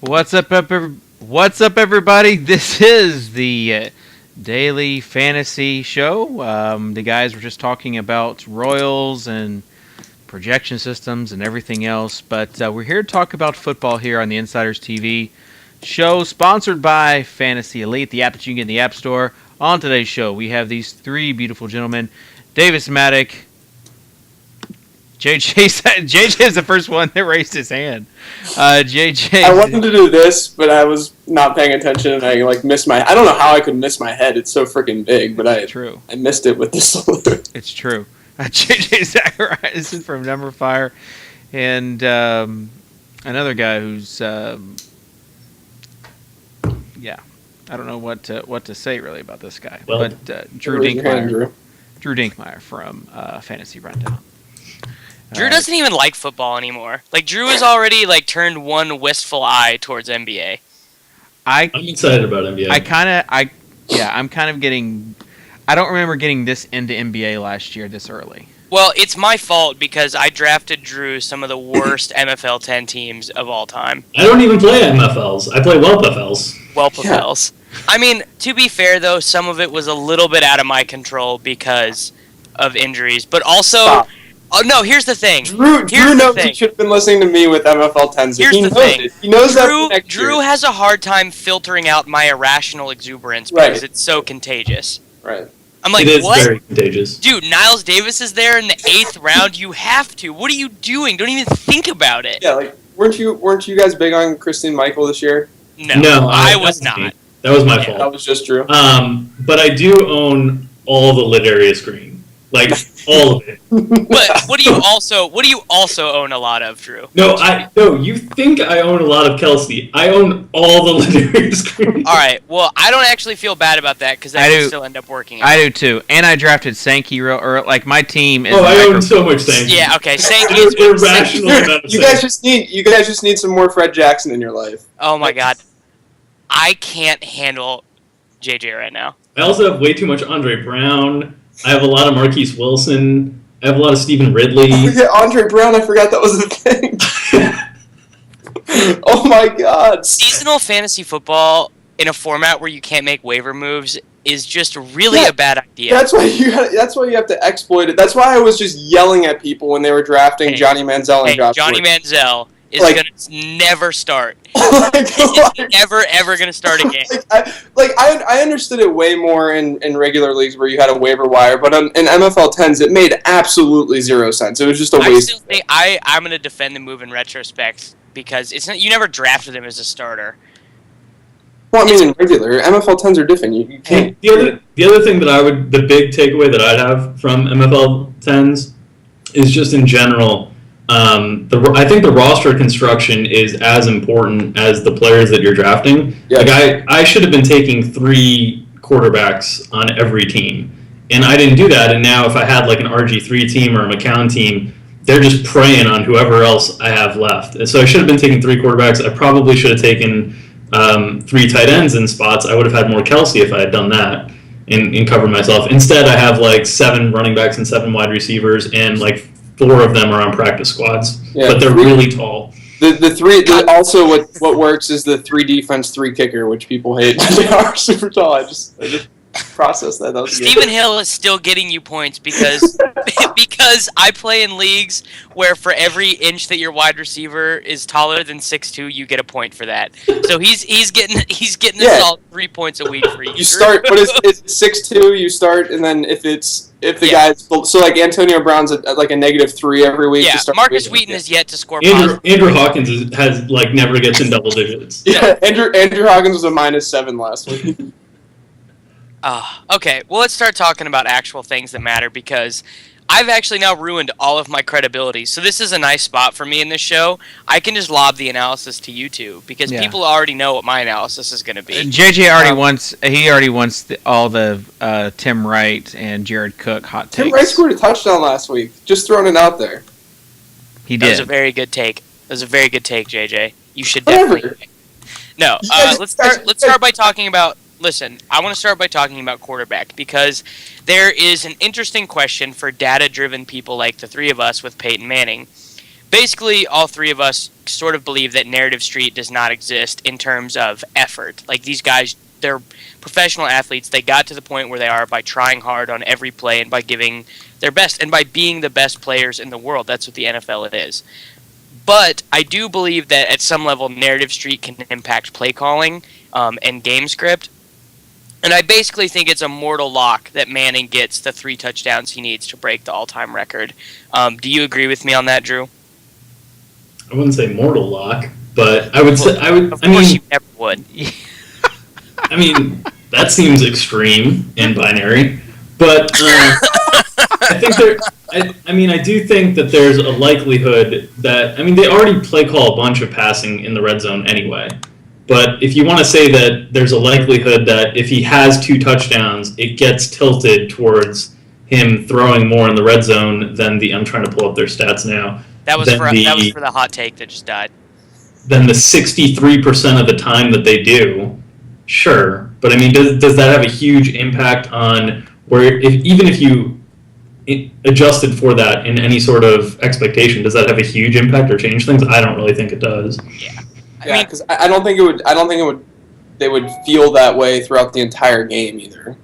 What's up, everybody? This is the daily fantasy show. The guys were just talking about Royals and projection systems and everything else, but we're here to talk about football here on the Insiders TV show, sponsored by FantasyElite, the app that you can get in the App Store. On today's show, we have these three beautiful gentlemen: Davis Maddock. JJ is the first one that raised his hand. JJ. I wanted to do this, but I was not paying attention, and I missed my. I don't know how I could miss my head. It's so freaking big, but I missed it with the salute. It's true. JJ Zacharias from Number Fire, and another guy who's I don't know what to say really about this guy, but Drew Dinkmeyer from Fantasy Rundown. Drew doesn't even like football anymore. Drew has already turned one wistful eye towards NBA. I'm excited about NBA. I'm kind of getting. I don't remember getting this into NBA last year this early. Well, it's my fault because I drafted Drew some of the worst MFL 10 teams of all time. I don't even play MFLs. I play WelpFLs. WelpFLs. Yeah. I mean, to be fair though, some of it was a little bit out of my control because of injuries, but also. Stop. Oh no! Here's the thing. Drew knows he should have been listening to me with MFL 10s. Here's the thing. He knows that. Drew has a hard time filtering out my irrational exuberance because it's so contagious. Right. I'm like, it is what? Very contagious. Dude, Niles Davis is there in the 8th round. You have to. What are you doing? Don't even think about it. Yeah, weren't you guys big on Christine Michael this year? No, I was not. That was my fault. That was just Drew. But I do own all the Ladarius Green. All of it. But what do you also own a lot of, Drew? No, you think I own a lot of Kelsey. I own all the Ladarius Green. All right. Well, I don't actually feel bad about that because I can still end up working out. I do too. And I drafted Sankey my team is I own so much Sankey. Yeah, okay. Sankey is irrational. You guys just need some more Fred Jackson in your life. Oh my god. I can't handle JJ right now. I also have way too much Andre Brown. I have a lot of Marquise Wilson. I have a lot of Stephen Ridley. Andre Brown, I forgot that was a thing. Oh my god. Seasonal fantasy football in a format where you can't make waiver moves is just really a bad idea. That's why you have to exploit it. That's why I was just yelling at people when they were drafting Johnny Manziel and Josh Johnny Wood. Manziel is going to never start. Never, ever going to start again. I understood it way more in regular leagues where you had a waiver wire, but in MFL 10s, it made absolutely zero sense. It was just a waste. I still think I'm going to defend the move in retrospect because you never drafted him as a starter. Well, I mean, in regular, MFL 10s are different. You can't. The other thing that the big takeaway that I'd have from MFL 10s is just in general. I think the roster construction is as important as the players that you're drafting. Yeah. I should have been taking 3 quarterbacks on every team, and I didn't do that. And now if I had an RG3 team or a McCown team, they're just preying on whoever else I have left. And so I should have been taking 3 quarterbacks. I probably should have taken 3 tight ends in spots. I would have had more Kelsey if I had done that and covered myself. Instead, I have 7 running backs and 7 wide receivers, and 4 of them are on practice squads, but they're really tall. Also, what works is the 3 defense, 3 kicker, which people hate. They are super tall. I just processed that. That was Stephen Hill is still getting you points because I play in leagues where for every inch that your wide receiver is taller than 6'2", you get a point for that. So he's getting a solid 3 points a week for you. You start, but it's 6'2", you start, and then if the guy's so Antonio Brown's at a -3 every week. Yeah, to start Marcus Wheaton has yet to score positive. Andrew Hawkins has never gets in double digits. Yeah, Andrew Hawkins was a -7 last week. Okay, well, let's start talking about actual things that matter because I've actually now ruined all of my credibility. So this is a nice spot for me in this show. I can just lob the analysis to you two because people already know what my analysis is going to be. JJ already wants all the Tim Wright and Jared Cook hot takes. Tim Wright scored a touchdown last week. Just throwing it out there. He did. That was a very good take. JJ. You should definitely. No, let's start by talking about. Listen, I want to start by talking about quarterback because there is an interesting question for data-driven people like the 3 of us with Peyton Manning. basically all three of us sort of believe that Narrative Street does not exist in terms of effort. Like, these guys, they're professional athletes. They got to the point where they are by trying hard on every play and by giving their best and by being the best players in the world. That's what the NFL is. But I do believe that at some level, Narrative Street can impact play calling and game script. And I basically think it's a mortal lock that Manning gets the 3 touchdowns he needs to break the all-time record. Do you agree with me on that, Drew? I wouldn't say mortal lock, but I would say Of course, you never would. I mean, that seems extreme and binary, but I think I do think that there's a likelihood that, they already play call a bunch of passing in the red zone anyway. But if you want to say that there's a likelihood that if he has 2 touchdowns, it gets tilted towards him throwing more in the red zone than I'm trying to pull up their stats now. That was for the hot take that just died. Than the 63% of the time that they do, sure. But does that have a huge impact on where, even if you adjusted for that in any sort of expectation, does that have a huge impact or change things? I don't really think it does. Yeah. Because I don't think it would. I don't think it would. They would feel that way throughout the entire game either.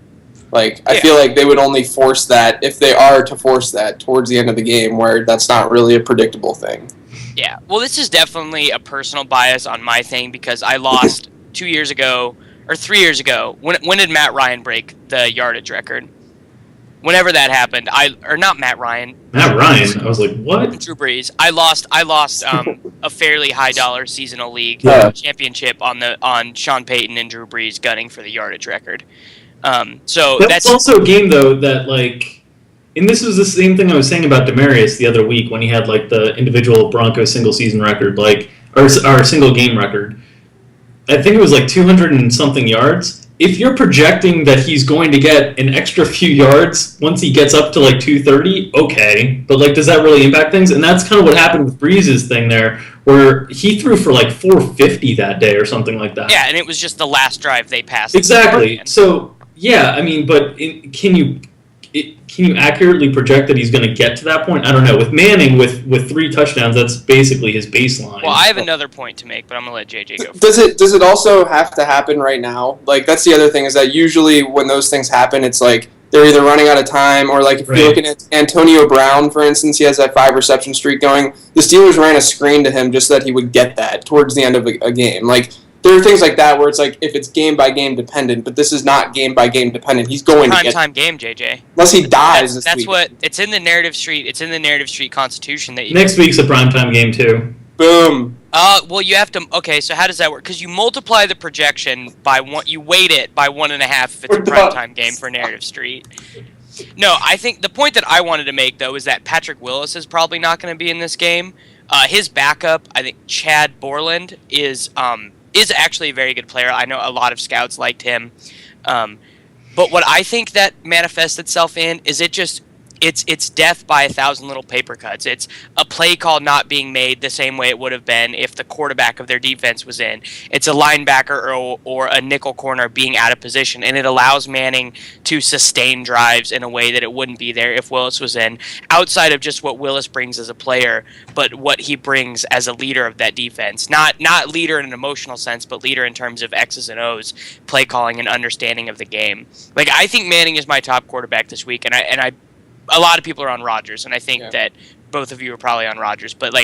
Like, I feel like they would only force that if they are to force that towards the end of the game, where that's not really a predictable thing. Yeah. Well, this is definitely a personal bias on my thing because I lost 2 years ago or 3 years ago. When did Matt Ryan break the yardage record? Whenever that happened, not Matt Ryan. Matt Ryan. I was like, what? Drew Brees. I lost a fairly high dollar seasonal league championship on Sean Payton and Drew Brees gunning for the yardage record. So that's also a game though that and this was the same thing I was saying about Demaryius the other week when he had the individual Broncos single season record, or single game record. I think it was 200 and something yards. If you're projecting that he's going to get an extra few yards once he gets up to 230, okay, but does that really impact things? And that's kind of what happened with Breeze's thing there, where he threw for 450 that day or something like that. Yeah, and it was just the last drive they passed. Exactly. So yeah, but can you accurately project that he's going to get to that point? I don't know. With Manning, with 3 touchdowns, that's basically his baseline. Well, I have another point to make, but I'm going to let JJ go first. Does it also have to happen right now? That's the other thing, is that usually when those things happen, it's they're either running out of time or if you're looking at Antonio Brown, for instance, he has that 5 reception streak going. The Steelers ran a screen to him just so that he would get that towards the end of a game. There are things like that where it's if it's game-by-game dependent, but this is not game-by-game dependent. He's going to get... Prime-time game, JJ. Unless he dies this That's week. what... It's in the Narrative Street Constitution that you... Next week's a primetime game, too. Boom. Well, you have to... Okay, so how does that work? Because you multiply the projection by one... You weight it by 1.5 if it's a primetime game for Narrative Street. No, I think the point that I wanted to make, though, is that Patrick Willis is probably not going to be in this game. His backup, I think Chad Borland, is actually a very good player. I know a lot of scouts liked him. But what I think that manifests itself in is it's death by 1,000 little paper cuts. It's a play call not being made the same way it would have been if the quarterback of their defense was in. It's a linebacker or a nickel corner being out of position, and it allows Manning to sustain drives in a way that it wouldn't be there if Willis was in, outside of just what Willis brings as a player, but what he brings as a leader of that defense. Not leader in an emotional sense, but leader in terms of X's and O's, play calling and understanding of the game. I think Manning is my top quarterback this week, and I a lot of people are on Rodgers, and I think that both of you are probably on Rodgers. But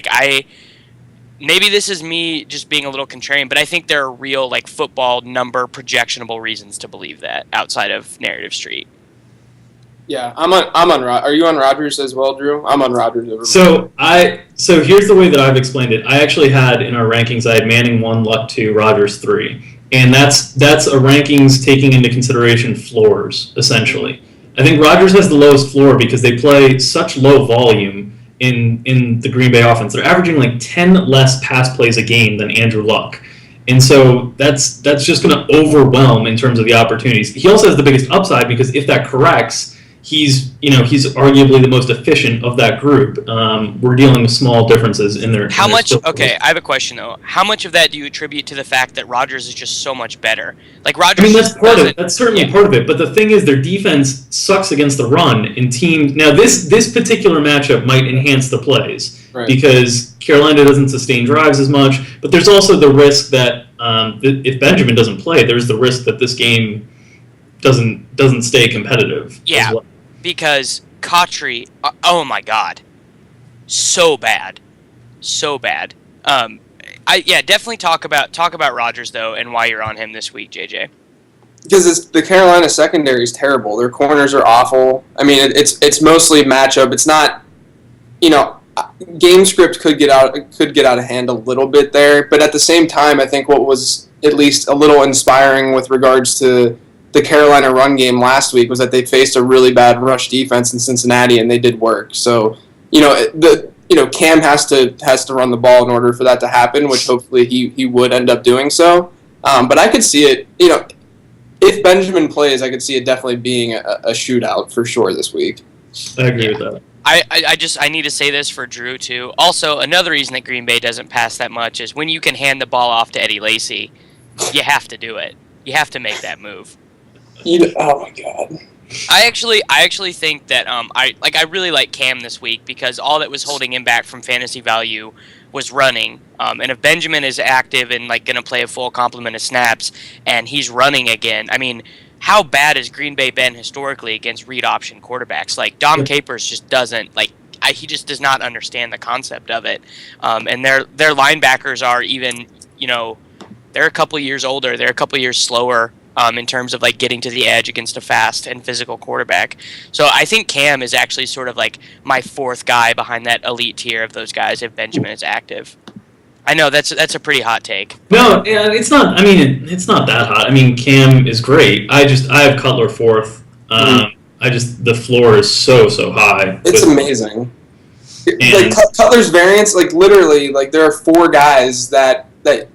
maybe this is me just being a little contrarian, but I think there are real football number projectionable reasons to believe that outside of Narrative Street. Yeah, I'm on. Are you on Rodgers as well, Drew? I'm on Rodgers. So here's the way that I've explained it. I actually had in our rankings, I had Manning 1, Luck 2, Rodgers 3, and that's a rankings taking into consideration floors essentially. I think Rodgers has the lowest floor because they play such low volume in the Green Bay offense. They're averaging 10 less pass plays a game than Andrew Luck. And so that's just going to overwhelm in terms of the opportunities. He also has the biggest upside because if that corrects, he's arguably the most efficient of that group. We're dealing with small differences in their. How much? Okay, I have a question though. How much of that do you attribute to the fact that Rodgers is just so much better? Rodgers. That's part of it. That's certainly part of it. But the thing is, their defense sucks against the run in teams. Now, this particular matchup might enhance the plays because Carolina doesn't sustain drives as much. But there's also the risk that if Benjamin doesn't play, there's the risk that this game doesn't stay competitive. Yeah, as well. Because Kotri, oh my God, so bad. Definitely talk about Rodgers though, and why you're on him this week, JJ. Because the Carolina secondary is terrible. Their corners are awful. I mean, it's mostly matchup. It's not, game script could get out of hand a little bit there. But at the same time, I think what was at least a little inspiring with regards to the Carolina run game last week was that they faced a really bad rush defense in Cincinnati, and they did work. So, Cam has to run the ball in order for that to happen, which hopefully he would end up doing so. But I could see it, if Benjamin plays, I could see it definitely being a shootout for sure this week. I agree with that. I need to say this for Drew too. Also, another reason that Green Bay doesn't pass that much is when you can hand the ball off to Eddie Lacy, you have to do it. You have to make that move. Oh my God. I actually think that I really like Cam this week because all that was holding him back from fantasy value was running. And if Benjamin is active and going to play a full complement of snaps and he's running again, I mean, how bad has Green Bay been historically against read option quarterbacks? Like Dom Capers just doesn't he just does not understand the concept of it. And their linebackers are even they're a couple years older, they're a couple years slower. In terms of getting to the edge against a fast and physical quarterback. So I think Cam is actually sort of my fourth guy behind that elite tier of those guys if Benjamin is active. I know that's a pretty hot take. No, it's not. I mean, it's not that hot. I mean, Cam is great. I have Cutler fourth. The floor is so high. It's amazing. Cutler's variance, literally, there are four guys that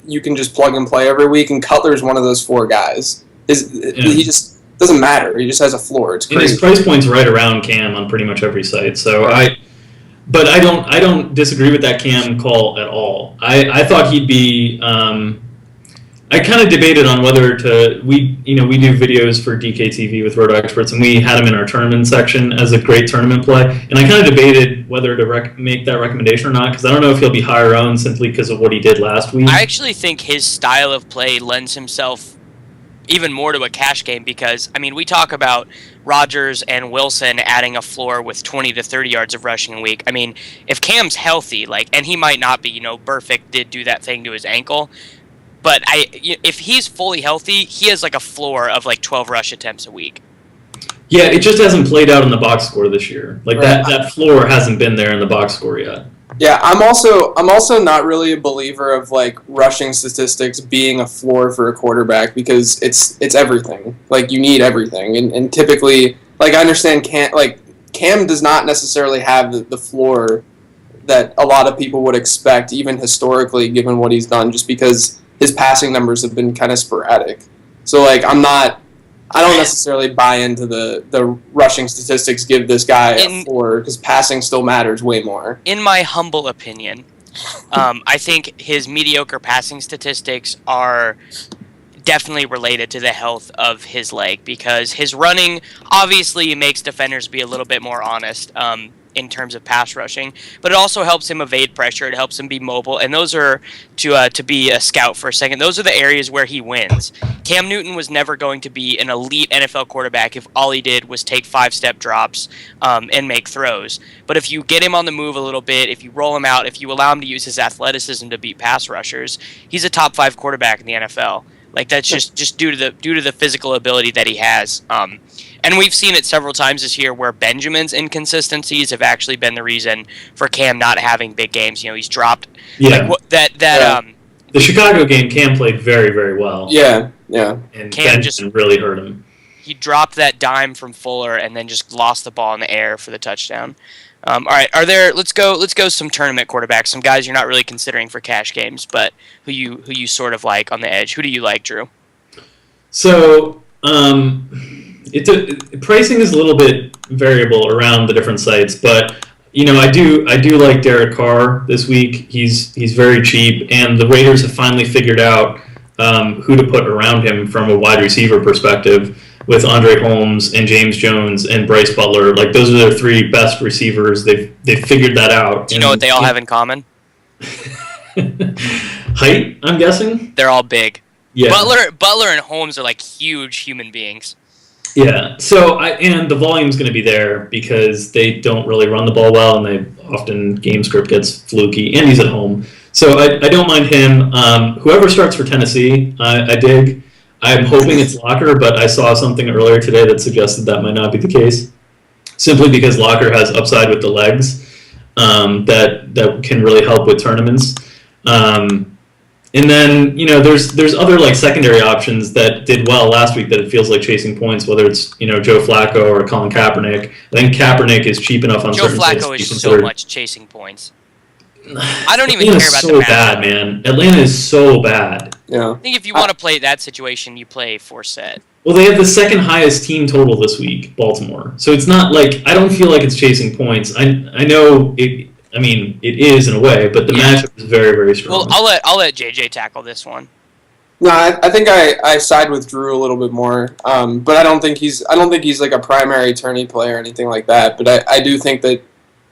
you can just plug and play every week, and Cutler's one of those four guys. He just doesn't matter. He just has a floor. It's crazy. And his price point's right around Cam on pretty much every site. So I don't disagree with that Cam call at all. I thought he'd be. I kind of debated on whether we do videos for DKTV with Roto Experts, and we had him in our tournament section as a great tournament play. And I kind of debated whether to make that recommendation or not, because I don't know if he'll be higher owned simply because of what he did last week. I actually think his style of play lends himself even more to a cash game because, I mean, we talk about Rodgers and Wilson adding a floor with 20 to 30 yards of rushing a week. I mean, if Cam's healthy, and he might not be, Burfict did do that thing to his ankle, but if he's fully healthy, he has a floor of 12 rush attempts a week. Yeah, it just hasn't played out in the box score this year. That floor hasn't been there in the box score yet. Yeah, I'm also not really a believer of rushing statistics being a floor for a quarterback because it's everything. You need everything, and typically, I understand Cam does not necessarily have the floor that a lot of people would expect, even historically, given what he's done, just because his passing numbers have been kind of sporadic. So I don't necessarily buy into the rushing statistics give this guy a floor because passing still matters way more. In my humble opinion, I think his mediocre passing statistics are definitely related to the health of his leg because his running obviously makes defenders be a little bit more honest in terms of pass rushing, but it also helps him evade pressure. It helps him be mobile, and those are to be a scout for a second. Those are the areas where he wins. Cam Newton was never going to be an elite NFL quarterback if all he did was take 5-step drops and make throws. But if you get him on the move a little bit, if you roll him out, if you allow him to use his athleticism to beat pass rushers, he's a top 5 quarterback in the NFL. That's just due to the physical ability that he has. And we've seen it several times this year where Benjamin's inconsistencies have actually been the reason for Cam not having big games. He's dropped. Yeah. The Chicago game, Cam played very, very well. Yeah. And Cam Benjamin really hurt him. He dropped that dime from Fuller and then just lost the ball in the air for the touchdown. All right, let's go some tournament quarterbacks, some guys you're not really considering for cash games, but who you sort of like on the edge. Who do you like, Drew? So, pricing is a little bit variable around the different sites, but I do like Derek Carr this week. He's very cheap, and the Raiders have finally figured out who to put around him from a wide receiver perspective. with Andre Holmes and James Jones and Bryce Butler. Like, those are their 3 best receivers. They've figured that out. Do you know what they all have in common? Height, I'm guessing? They're all big. Yeah. Butler and Holmes are like huge human beings. Yeah. So, and the volume's going to be there because they don't really run the ball well, and they often game script gets fluky, and he's at home. So I don't mind him. Whoever starts for Tennessee, I dig. I'm hoping it's Locker, but I saw something earlier today that suggested that might not be the case, simply because Locker has upside with the legs that can really help with tournaments. And then, there's other like secondary options that did well last week that it feels like chasing points, whether it's, Joe Flacco or Colin Kaepernick. I think Kaepernick is cheap enough on certain sites. Joe Flacco is so much chasing points. I don't even care about the matchup. Bad, man. Atlanta is so bad. Yeah. I think if you want to play that situation, you play Forsett. Well, they have the second highest team total this week, Baltimore. So it's not like, I don't feel like it's chasing points. I know it. I mean, it is in a way, but the matchup is very, very strong. Well, I'll let JJ tackle this one. No, I think I side with Drew a little bit more, but I don't think he's like a primary tourney player or anything like that. But I do think that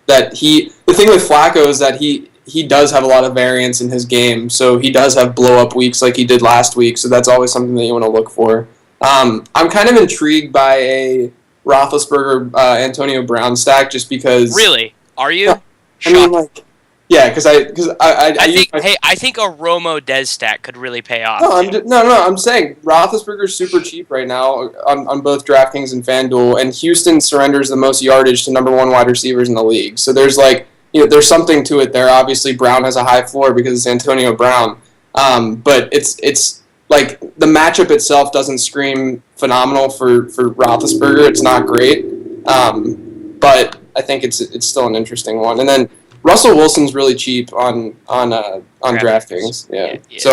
the thing with Flacco is that he does have a lot of variance in his game, so he does have blow up weeks like he did last week. So that's always something that you want to look for. I'm kind of intrigued by a Roethlisberger Antonio Brown stack just because. Really, are you? I mean, like, yeah, because I think a Romo Dez stack could really pay off. I'm saying Roethlisberger's super cheap right now on both DraftKings and FanDuel, and Houston surrenders the most yardage to number 1 wide receivers in the league. So there's there's something to it there. Obviously, Brown has a high floor because it's Antonio Brown, but it's like the matchup itself doesn't scream phenomenal for Roethlisberger. It's not great, but I think it's still an interesting one. And then Russell Wilson's really cheap on DraftKings. Yeah. So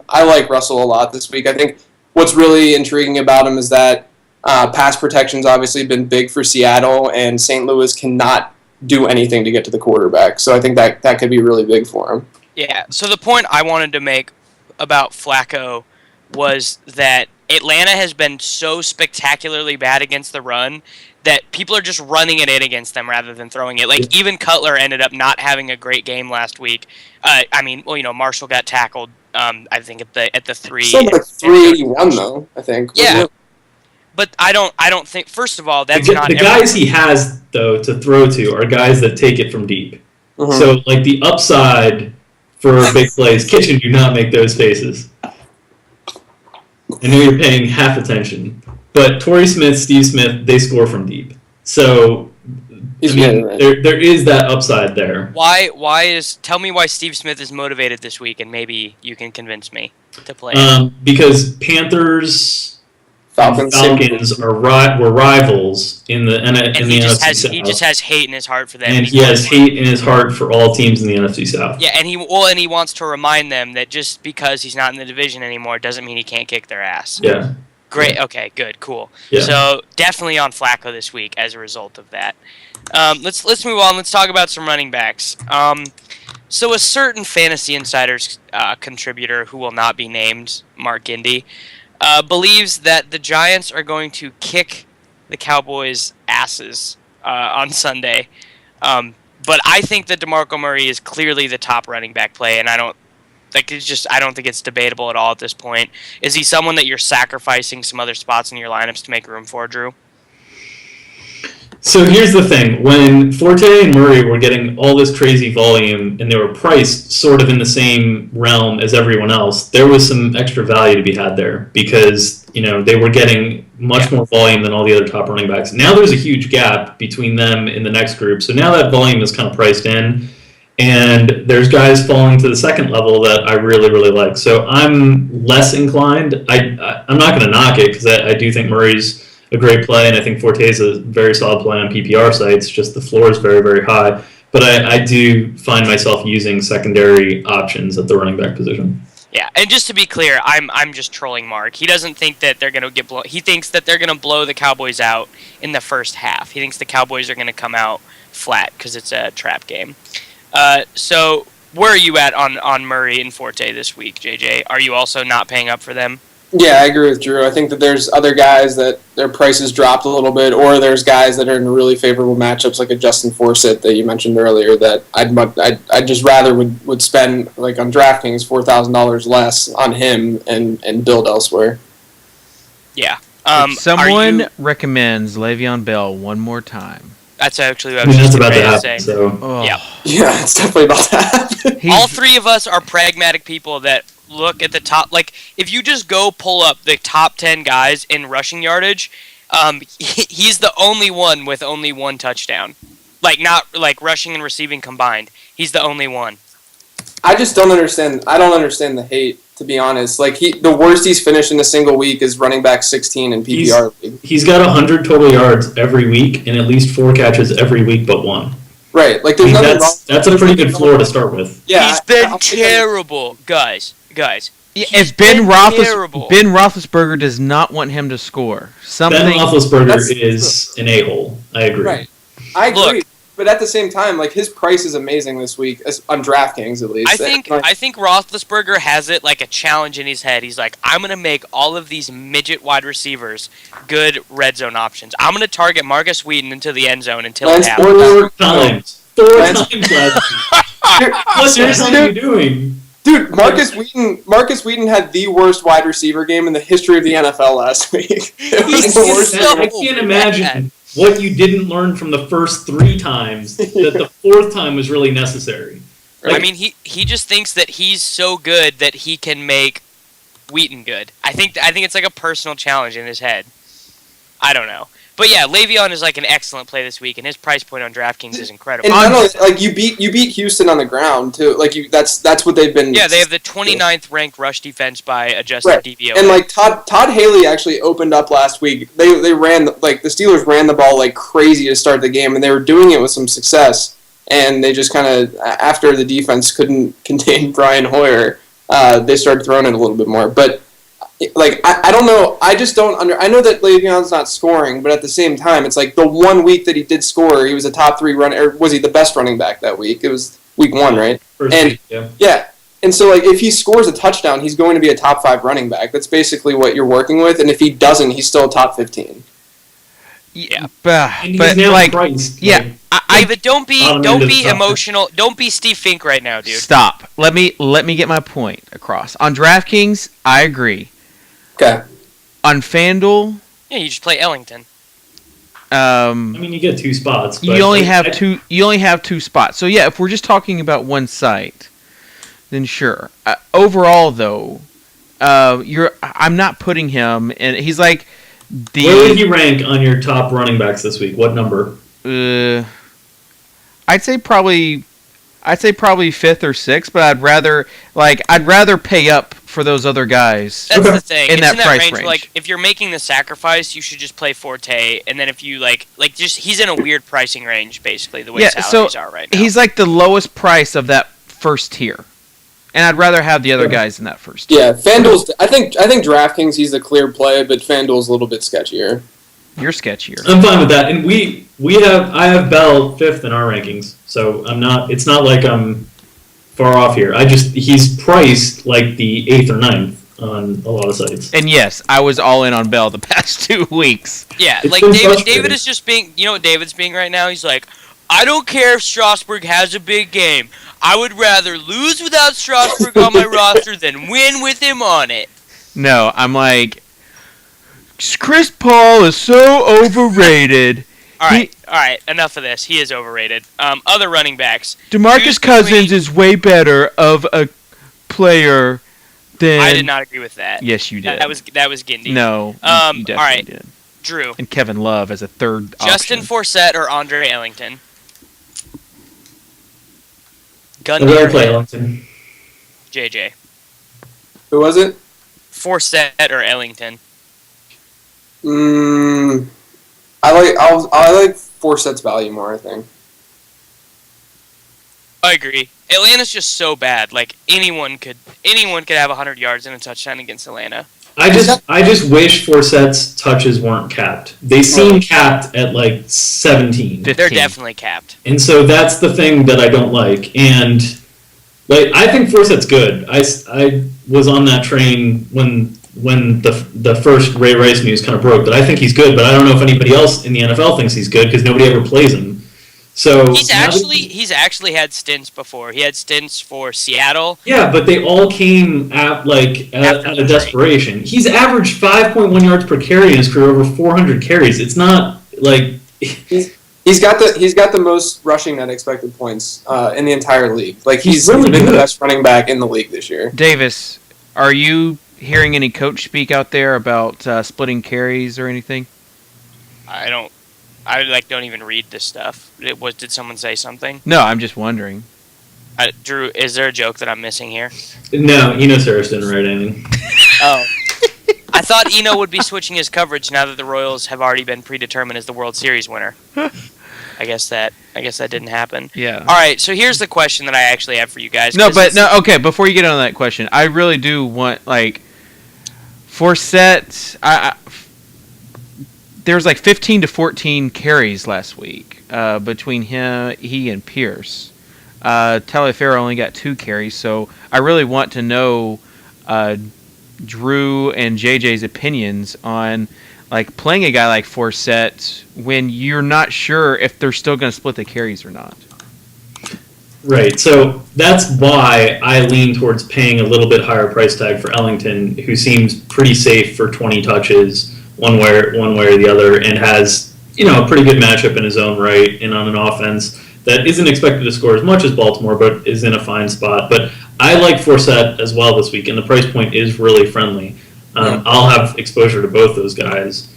I like Russell a lot this week. I think what's really intriguing about him is that pass protection's obviously been big for Seattle, and St. Louis cannot do anything to get to the quarterback. So I think that could be really big for him. Yeah. So the point I wanted to make about Flacco was that Atlanta has been so spectacularly bad against the run that people are just running it in against them rather than throwing it. Like, even Cutler ended up not having a great game last week. Marshall got tackled, I think, at the 3. Still like 381, though, I think. Yeah. But I don't think, first of all, that's not... The guys he has, though, to throw to are guys that take it from deep. Mm-hmm. So, like, the upside for big plays, Kitchen, do not make those faces. I know you're paying half attention. But Torrey Smith, Steve Smith, they score from deep. So, there is that upside there. Tell me why Steve Smith is motivated this week, and maybe you can convince me to play. Because Panthers... Falcons were rivals in the NFC South. He just has hate in his heart for them. And he has hate in his heart for all teams in the NFC South. Yeah, and he wants to remind them that just because he's not in the division anymore doesn't mean he can't kick their ass. Yeah. Great. Okay. Good. Cool. Yeah. So definitely on Flacco this week as a result of that. Let's move on. Let's talk about some running backs. So a certain Fantasy Insiders contributor who will not be named, Mark Gindy, believes that the Giants are going to kick the Cowboys' asses on Sunday. But I think that DeMarco Murray is clearly the top running back play, and I don't think it's debatable at all at this point. Is he someone that you're sacrificing some other spots in your lineups to make room for, Drew? So here's the thing. When Forte and Murray were getting all this crazy volume and they were priced sort of in the same realm as everyone else, there was some extra value to be had there because, they were getting much more volume than all the other top running backs. Now there's a huge gap between them and the next group. So now that volume is kind of priced in, and there's guys falling to the second level that I really, really like. So I'm less inclined. I'm not going to knock it because I do think Murray's a great play, and I think Forte is a very solid play on PPR sites. Just the floor is very, very high. But I do find myself using secondary options at the running back position. Yeah, and just to be clear, I'm just trolling Mark. He doesn't think that they're going to get blown. He thinks that they're going to blow the Cowboys out in the first half. He thinks the Cowboys are going to come out flat because it's a trap game. So where are you at on Murray and Forte this week, JJ? Are you also not paying up for them? Yeah, I agree with Drew. I think that there's other guys that their prices dropped a little bit, or there's guys that are in really favorable matchups, like a Justin Forsett that you mentioned earlier. That I'd just rather would spend like on DraftKings $4,000 less on him and build elsewhere. Yeah. If someone recommends Le'Veon Bell one more time. That's actually what I was just about to say. So. Oh. Yeah, it's definitely about to happen. All three of us are pragmatic people that look at the top. Like, if you just go pull up the top 10 guys in rushing yardage, he's the only one with only one touchdown. Like, not like rushing and receiving combined. He's the only one. I just don't understand. I don't understand the hate, to be honest. Like, the worst he's finished in a single week is running back 16 in PPR league. He's got 100 total yards every week and at least 4 catches every week but one. Right. Like, there's nothing wrong. That's a pretty good floor to start with. Yeah, he's been terrible, guys. If Ben Roethlisberger does not want him to score, Ben Roethlisberger is an a-hole. I agree. Right. I agree. But at the same time, like, his price is amazing this week, on DraftKings at least. I think Roethlisberger has it like a challenge in his head. He's like, I'm going to make all of these midget wide receivers good red zone options. I'm going to target Marcus Wheaton into the end zone until it happens. 4 times. 4 times last week. What the hell are you doing? Dude, Marcus Wheaton had the worst wide receiver game in the history of the NFL last week. I can't imagine what you didn't learn from the first 3 times that the 4th time was really necessary. Like, I mean, he just thinks that he's so good that he can make Wheaton good. I think it's like a personal challenge in his head. I don't know. But yeah, Le'Veon is like an excellent play this week, and his price point on DraftKings is incredible. And like you beat Houston on the ground too. Like that's what they've been. Yeah, they have the 29th ranked rush defense by adjusted DVOA. And like Todd Haley actually opened up last week. They ran the Steelers ran the ball like crazy to start the game, and they were doing it with some success. And they just kind of, after the defense couldn't contain Brian Hoyer, they started throwing it a little bit more. But like I don't know, I just don't I know that Le'Veon's not scoring, but at the same time, it's like the one week that he did score, he was a top 3 runner. Or was he the best running back that week? It was week 1, right? Week, yeah. And so like if he scores a touchdown, he's going to be a top 5 running back. That's basically what you're working with. And if he doesn't, he's still top 15. Yeah, but like, priced, yeah. David, don't be emotional. Don't be Steve Fink right now, dude. Stop. Let me get my point across. On DraftKings, I agree. Okay. On FanDuel, yeah, you just play Ellington. I mean, you get 2 spots. But you only have two. You only have 2 spots. So yeah, if we're just talking about one site, then sure. Overall, though, I'm not putting him, and he's like Where would you rank on your top running backs this week? What number? I'd say probably 5th or 6th, but I'd rather pay up for those other guys. That's the thing. In that price range. Like, if you're making the sacrifice, you should just play Forte, and then if you just he's in a weird pricing range, basically the way salaries are right now. He's like the lowest price of that first tier, and I'd rather have the other guys in that first tier. Yeah, FanDuel's. I think DraftKings he's the clear play, but FanDuel's a little bit sketchier. You're sketchier. I'm fine with that, and I have Bell 5th in our rankings, so I'm not. It's not like I'm far off here. He's priced like the 8th or 9th on a lot of sites. And yes, I was all in on Bell the past 2 weeks. Yeah, it's like David is just being. You know what David's being right now? He's like, I don't care if Strasburg has a big game. I would rather lose without Strasburg on my roster than win with him on it. No, I'm like, Chris Paul is so overrated. All right, enough of this. He is overrated. Other running backs. DeMarcus Cousins is way better of a player than... I did not agree with that. Yes, you did. That was Gindy. No, you definitely all right, did. Drew. And Kevin Love as a third Justin option. Forsett or Andre Ellington? Gun I'd rather play Ellington. JJ. Who was it? Forsett or Ellington? I like Forsett's value more, I think. I agree. Atlanta's just so bad. Like anyone could have 100 yards and a touchdown against Atlanta. I just wish Forsett's touches weren't capped. They seem capped at like 17. 15. They're definitely capped. And so that's the thing that I don't like. And like I think Forsett's good. I was on that train when when the first Ray Rice news kind of broke that I think he's good, but I don't know if anybody else in the NFL thinks he's good because nobody ever plays him. So he's actually had stints before. He had stints for Seattle. Yeah, but they all came at a desperation. He's averaged 5.1 yards per carry in his career, over 400 carries. It's not like he's got the most rushing net expected points in the entire league. Like he's really been good. the best running back in the league this year. Davis, are you hearing any coach speak out there about splitting carries or anything? I don't even read this stuff. Did someone say something? No, I'm just wondering. Drew, is there a joke that I'm missing here? No, Eno Saris didn't write anything. Oh. I thought Eno would be switching his coverage now that the Royals have already been predetermined as the World Series winner. I guess that didn't happen. Yeah. All right, so here's the question that I actually have for you guys. Okay, before you get on that question, I really do want, Forsett, there was 15 to 14 carries last week between he and Pierce. Taliaferro only got 2 carries, so I really want to know Drew and JJ's opinions on playing a guy like Forsett when you're not sure if they're still going to split the carries or not. Right, so that's why I lean towards paying a little bit higher price tag for Ellington, who seems pretty safe for 20 touches one way or the other, and has a pretty good matchup in his own right and on an offense that isn't expected to score as much as Baltimore, but is in a fine spot. But I like Forsett as well this week, and the price point is really friendly. I'll have exposure to both those guys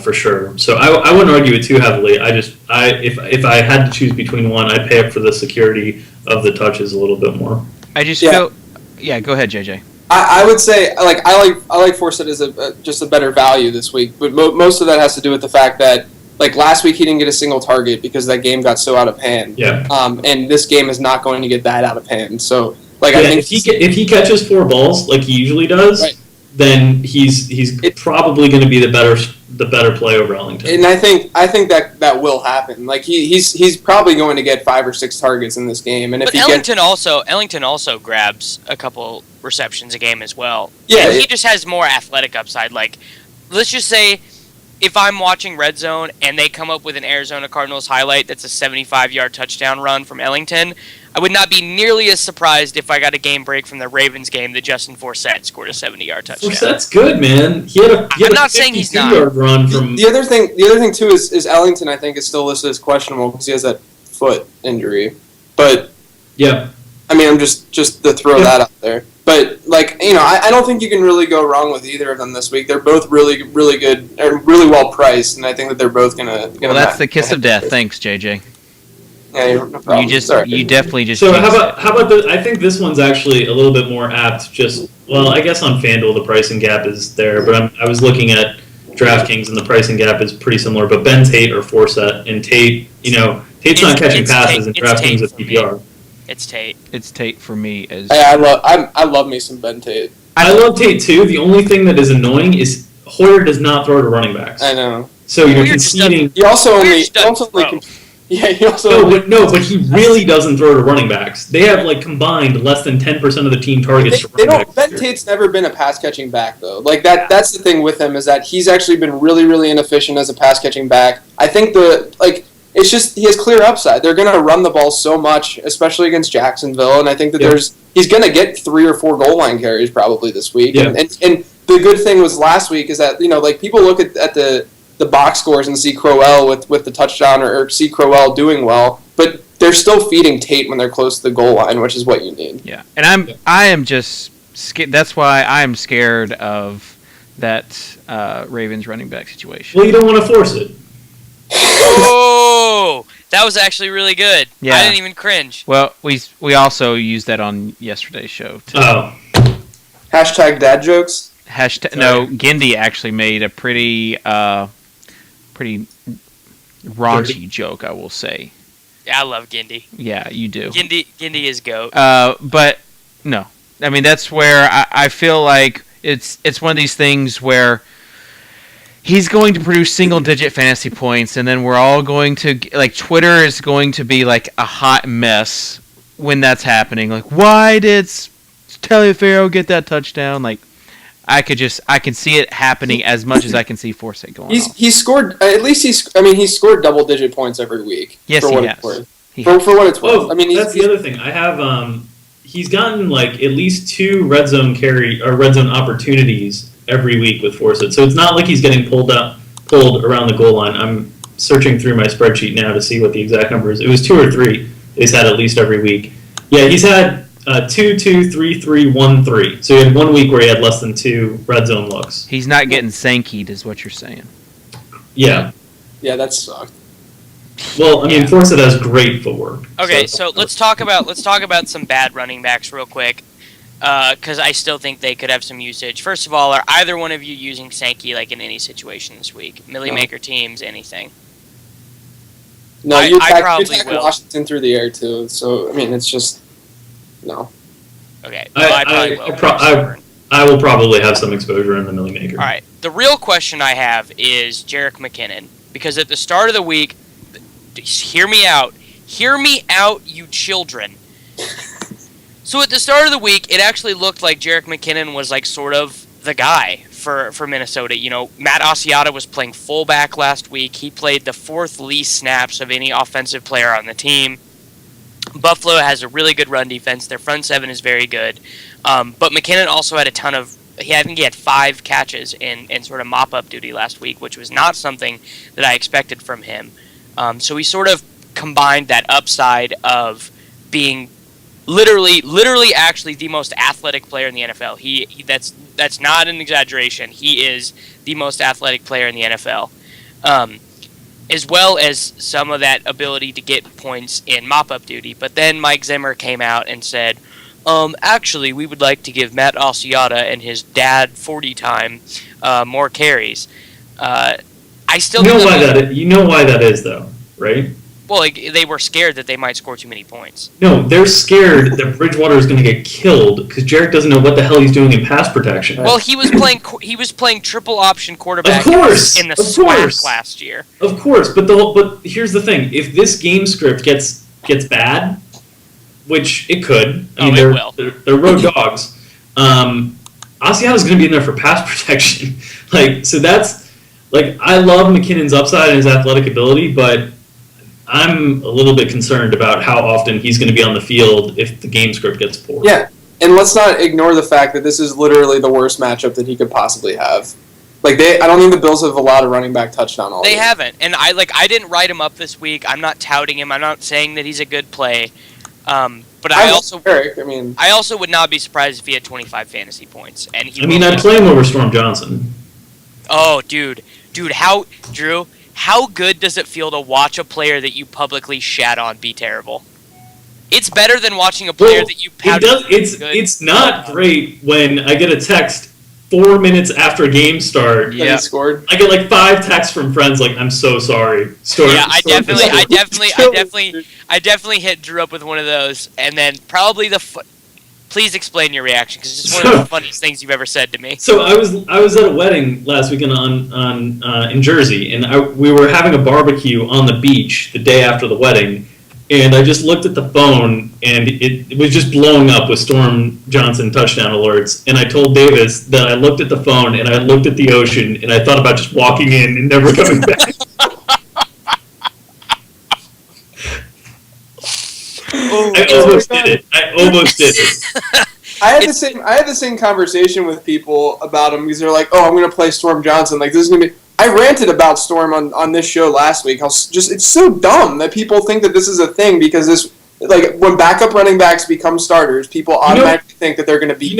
for sure. So I wouldn't argue it too heavily. If I had to choose between one, I'd pay up for the security of the touches a little bit more. I just feel. Yeah, go ahead, JJ. I would say I like Forsett as just a better value this week, but most of that has to do with the fact that last week he didn't get a single target because that game got so out of hand. Yeah. And this game is not going to get that out of hand. So I think if he catches 4 balls like he usually does, right, then he's probably going to be the better play over Ellington. And I think that will happen. He's probably going to get 5 or 6 targets in this game. And Ellington also grabs a couple receptions a game as well. Yeah, and he just has more athletic upside. Let's just say if I'm watching Red Zone and they come up with an Arizona Cardinals highlight that's a 75-yard touchdown run from Ellington, I would not be nearly as surprised if I got a game break from the Ravens game that Justin Forsett scored a 70-yard touchdown. Forsett's good, man. I'm not saying he's not. Run from... The other thing too is Ellington. I think is still listed as questionable because he has that foot injury. But yeah, I mean, I'm just to throw that out there. But I don't think you can really go wrong with either of them this week. They're both really, really good, and really well priced, and I think that they're both gonna. Well, that's the kiss of death. Thanks, JJ. Yeah, no problem. You definitely just. So how about the? I think this one's actually a little bit more apt. I guess on FanDuel the pricing gap is there, but I was looking at DraftKings and the pricing gap is pretty similar. But Ben Tate or Forsett, and Tate, Tate's not catching passes in DraftKings at PPR. It's Tate. It's Tate for me. I love me some Ben Tate. I love Tate too. The only thing that is annoying is Hoyer does not throw to running backs. I know. So you're conceding. He also only. But he really doesn't throw to running backs. They have combined less than 10% of the team targets to running backs. Ben Tate's never been a pass catching back though. That's the thing with him is that he's actually been really, really inefficient as a pass catching back. I think it's just he has clear upside. They're going to run the ball so much, especially against Jacksonville, and I think that he's going to get 3 or 4 goal line carries probably this week. Yeah. And the good thing was last week is that people look at the box scores and see Crowell with the touchdown or see Crowell doing well, but they're still feeding Tate when they're close to the goal line, which is what you need. Yeah, and I am just scared. That's why I'm scared of that Ravens running back situation. Well, you don't want to force it. Oh, that was actually really good. Yeah. I didn't even cringe. Well, we also used that on yesterday's show too. Oh. Hashtag dad jokes. No, Gindy actually made a pretty raunchy joke, I will say. Yeah, I love Gindy. Yeah, you do. Gindy is GOAT. But no, I mean that's where I feel like it's one of these things where he's going to produce single-digit fantasy points, and then we're all going to Twitter is going to be a hot mess when that's happening. Why did Taliaferro get that touchdown? I can see it happening as much as I can see Forsett going off. He's scored at least he's scored double-digit points every week. Yes, for he what has. It's worth. He For what it's worth. Oh, I mean, that's the other thing. I have he's gotten like at least 2 red zone opportunities every week with Forsett. So it's not like he's getting pulled around the goal line. I'm searching through my spreadsheet now to see what the exact number is. It was 2 or 3 he's had at least every week. Yeah, he's had 2, 2, 3, 3, 1, 3. So he had 1 week where he had less than 2 red zone looks. He's not getting Sankey'd, is what you're saying. Yeah. Yeah, that sucked. Well, I mean, Forsett has great footwork. Okay, so let's talk about some bad running backs real quick, because I still think they could have some usage. First of all, are either one of you using Sankey like in any situation this week? Millie Maker teams, anything? No, I you attack probably will. Washington through the air too. So I mean, it's just no. Okay, well, I probably will. I will probably have some exposure in the Millie Maker. All right, the real question I have is Jerick McKinnon, because at the start of the week, hear me out, you children. So at the start of the week, it actually looked like Jerick McKinnon was like sort of the guy for Minnesota. You know, Matt Asiata was playing fullback last week. He played the 4th least snaps of any offensive player on the team. Buffalo has a really good run defense. Their front 7 is very good. But McKinnon also had a ton of... I think he had 5 catches in sort of mop-up duty last week, which was not something that I expected from him. So he sort of combined that upside of being literally actually the most athletic player in the NFL. That's not an exaggeration. He is the most athletic player in the NFL. As well as some of that ability to get points in mop-up duty. But then Mike Zimmer came out and said, actually, we would like to give Matt Asiata and his dad 40 time more carries. I still you know why that is, though, right? Well, like, they were scared that they might score too many points. No, they're scared that Bridgewater is going to get killed because Jerick doesn't know what the hell he's doing in pass protection. Well, he was playing triple option quarterback in the SWAC last year. Of course, but here's the thing: if this game script gets bad, which it could, I mean, they're road dogs. Asiata's going to be in there for pass protection. So that's I love McKinnon's upside and his athletic ability, but I'm a little bit concerned about how often he's going to be on the field if the game script gets poor. Yeah, and let's not ignore the fact that this is literally the worst matchup that he could possibly have. I don't think the Bills have allowed a running back touchdown all They week. haven't, and I didn't write him up this week. I'm not touting him. I'm not saying that he's a good play. But I also would not be surprised if he had 25 fantasy points. And I'd play him over Storm Johnson. Oh, Drew, how good does it feel to watch a player that you publicly shat on be terrible? It's better than watching a player that you pouted. It's not great when I get a text 4 minutes after a game start. Yeah, he scored. I get 5 texts from friends I'm so sorry. I definitely hit Drew up with one of those, and then probably Please explain your reaction, because it's just one of the funniest things you've ever said to me. So I was at a wedding last weekend in Jersey, and we were having a barbecue on the beach the day after the wedding, and I just looked at the phone, and it was just blowing up with Storm Johnson touchdown alerts, and I told Davis that I looked at the phone, and I looked at the ocean, and I thought about just walking in and never coming back. I almost did it. I had the same conversation with people about him because they're like, "Oh, I'm going to play Storm Johnson. This is going to be." I ranted about Storm on this show last week. It's so dumb that people think that this is a thing because this when backup running backs become starters, people automatically think that they're going to be. You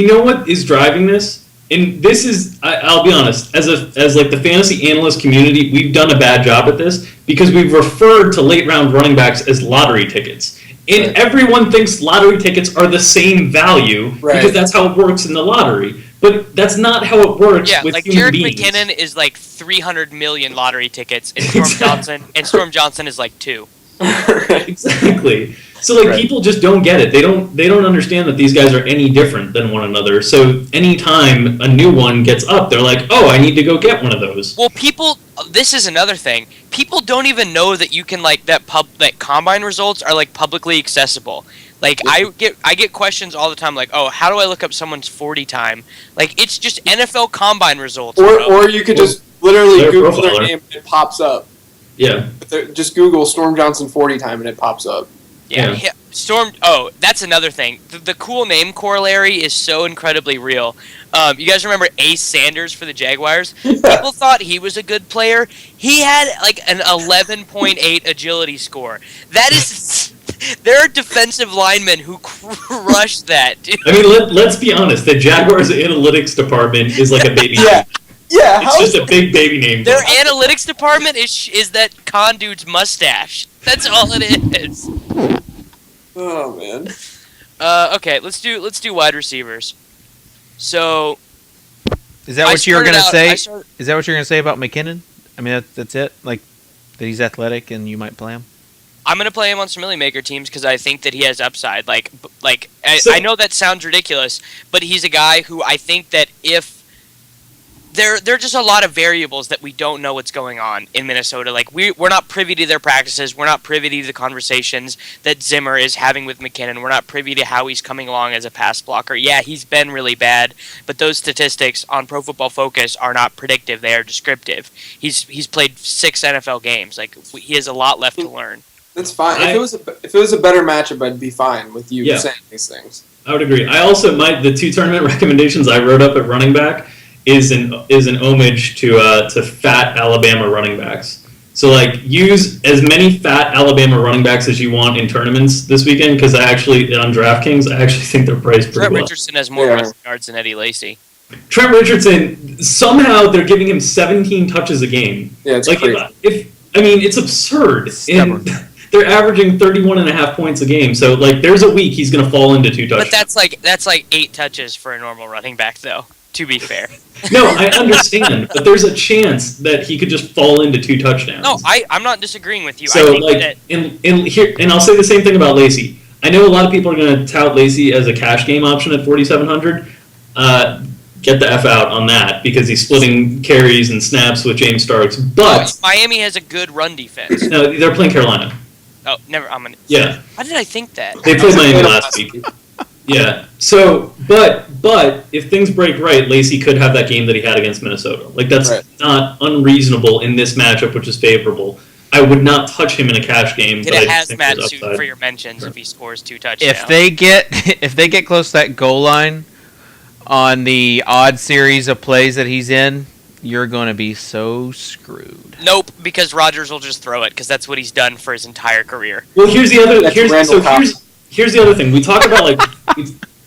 know what is driving this? And this is, I'll be honest, as the fantasy analyst community, we've done a bad job at this because we've referred to late round running backs as lottery tickets. And everyone thinks lottery tickets are the same value because that's how it works in the lottery. But that's not how it works with human beings. Jerick McKinnon is 300 million lottery tickets, and Storm Johnson is 2. Exactly. So people just don't get it. They don't understand that these guys are any different than one another. So anytime a new one gets up, they're like, "Oh, I need to go get one of those." Well, this is another thing. People don't even know that you can that combine results are publicly accessible. Like I get questions all the time, like, oh, how do I look up someone's 40 time? Like it's just NFL Combine results. Or you could just literally Google their name and it pops up. Yeah. Just Google Storm Johnson 40 time and it pops up. Yeah. Storm. Oh, that's another thing. The cool name corollary is so incredibly real. You guys remember Ace Sanders for the Jaguars? People thought he was a good player. He had like an 11.8 agility score. That is. There are defensive linemen who crush that, dude. I mean, let's be honest. The Jaguars analytics department is like a baby. Yeah. It's just a big baby name. Their analytics department is that con dude's mustache. That's all it is. Oh man. Okay, let's do wide receivers. So, is that what you were gonna say? Is that what you're gonna say about McKinnon? I mean, that's it. Like that he's athletic and you might play him. I'm gonna play him on some Millie Maker teams because I think that he has upside. I know that sounds ridiculous, but he's a guy who I think that if there are just a lot of variables that we don't know what's going on in Minnesota. Like we're not privy to their practices. We're not privy to the conversations that Zimmer is having with McKinnon. We're not privy to how he's coming along as a pass blocker. Yeah, he's been really bad, but those statistics on Pro Football Focus are not predictive. They are descriptive. He's played 6 NFL games. Like he has a lot left to learn. That's fine. If it was a better matchup, I'd be fine with you saying these things. I would agree. I also the 2 tournament recommendations I wrote up at running back is an homage to fat Alabama running backs. So like use as many fat Alabama running backs as you want in tournaments this weekend because on DraftKings I actually think they're priced pretty well. Trent Richardson has more rushing yards than Eddie Lacy. Trent Richardson, somehow they're giving him 17 touches a game. Yeah, it's crazy. It's absurd. And they're averaging 31.5 points a game. So like there's a week he's going to fall into 2 touchdowns. But that's like 8 touches for a normal running back though. To be fair. No, I understand, but there's a chance that he could just fall into 2 touchdowns. No, I'm not disagreeing with you. So, I think and I'll say the same thing about Lacy. I know a lot of people are going to tout Lacy as a cash game option at 4,700. Get the F out on that because he's splitting carries and snaps with James Starks. But Miami has a good run defense. No, they're playing Carolina. Oh, never. Yeah. Why did I think that? They played Miami last week. Yeah. So, but if things break right, Lacy could have that game that he had against Minnesota. Like that's not unreasonable in this matchup, which is favorable. I would not touch him in a cash game. Get a hazmat suit for your mentions if he scores 2 touchdowns. If they get close to that goal line on the odd series of plays that he's in, you're going to be so screwed. Nope, because Rodgers will just throw it because that's what he's done for his entire career. Well, here's the other thing. We talk about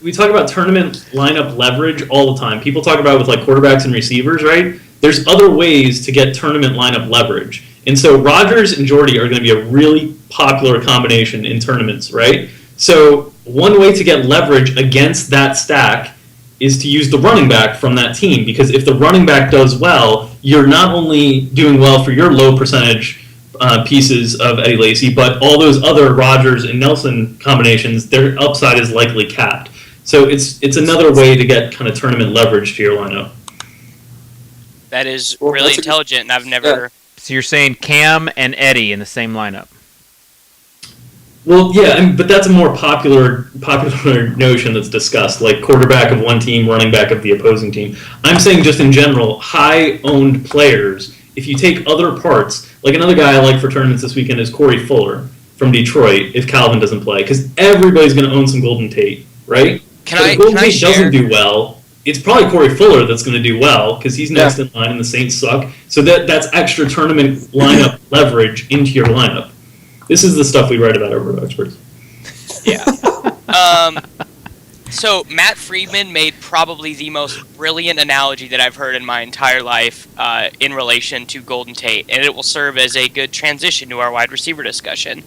we talk about tournament lineup leverage all the time. People talk about it with like quarterbacks and receivers, right? There's other ways to get tournament lineup leverage. And so Rodgers and Jordy are going to be a really popular combination in tournaments, right? So one way to get leverage against that stack is to use the running back from that team, because if the running back does well, you're not only doing well for your low percentage pieces of Eddie Lacy, but all those other Rodgers and Nelson combinations, their upside is likely capped. So it's another way to get kind of tournament leverage to your lineup. That is really intelligent, and I've never... Yeah. So you're saying Cam and Eddie in the same lineup? Well, yeah, but that's a more popular notion that's discussed, like quarterback of one team, running back of the opposing team. I'm saying just in general, high-owned players, if you take other parts, like another guy I like for tournaments this weekend is Corey Fuller from Detroit, if Calvin doesn't play, because everybody's going to own some Golden Tate, right? If Golden Tate doesn't do well, it's probably Corey Fuller that's going to do well, because he's next in line and the Saints suck. So that's extra tournament lineup leverage into your lineup. This is the stuff we write about over at Experts. Yeah. So Matt Friedman made probably the most brilliant analogy that I've heard in my entire life in relation to Golden Tate, and it will serve as a good transition to our wide receiver discussion.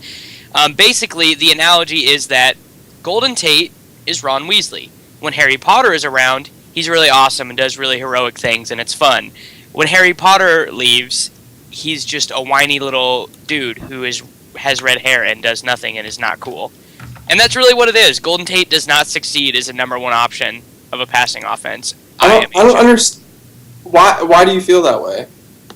Basically, the analogy is that Golden Tate is Ron Weasley. When Harry Potter is around, he's really awesome and does really heroic things, and it's fun. When Harry Potter leaves, he's just a whiny little dude who has red hair and does nothing and is not cool. And that's really what it is. Golden Tate does not succeed as a number one option of a passing offense. I don't understand. Why do you feel that way?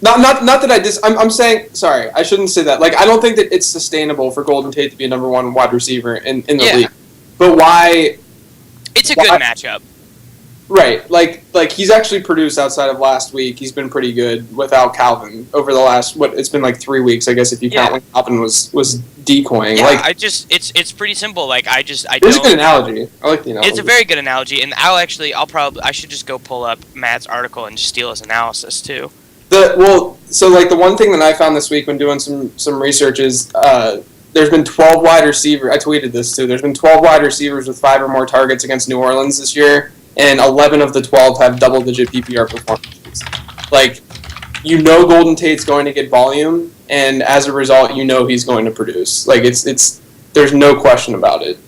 Not that I'm saying, I shouldn't say that. Like, I don't think that it's sustainable for Golden Tate to be a number one wide receiver in the league. But why? It's a good matchup. Right, like he's actually produced outside of last week. He's been pretty good without Calvin over the last it's been like 3 weeks, I guess, if you count when Calvin was decoying. Yeah, like it's pretty simple. Like I it's a good analogy. I like the analogy. It's a very good analogy, and I should just go pull up Matt's article and just steal his analysis too. So like the one thing that I found this week when doing some research is there's been 12 wide receivers. I tweeted this too. There's been 12 wide receivers with 5 or more targets against New Orleans this year. And 11 of the 12 have double-digit PPR performances. Like, Golden Tate's going to get volume, and as a result, he's going to produce. Like, it's there's no question about it.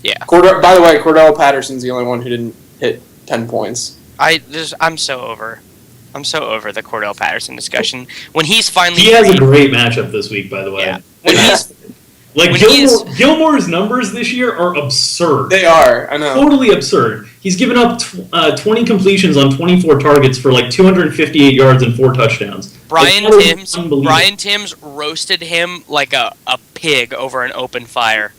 Yeah. By the way, Cordell Patterson's the only one who didn't hit 10 points. I'm so over the Cordell Patterson discussion. When he's finally he has a great matchup this week, by the way. Yeah. When he's Like, Gilmore's numbers this year are absurd. They are, I know. Totally absurd. He's given up 20 completions on 24 targets for like 258 yards and 4 touchdowns. Brian Timms roasted him like a pig over an open fire.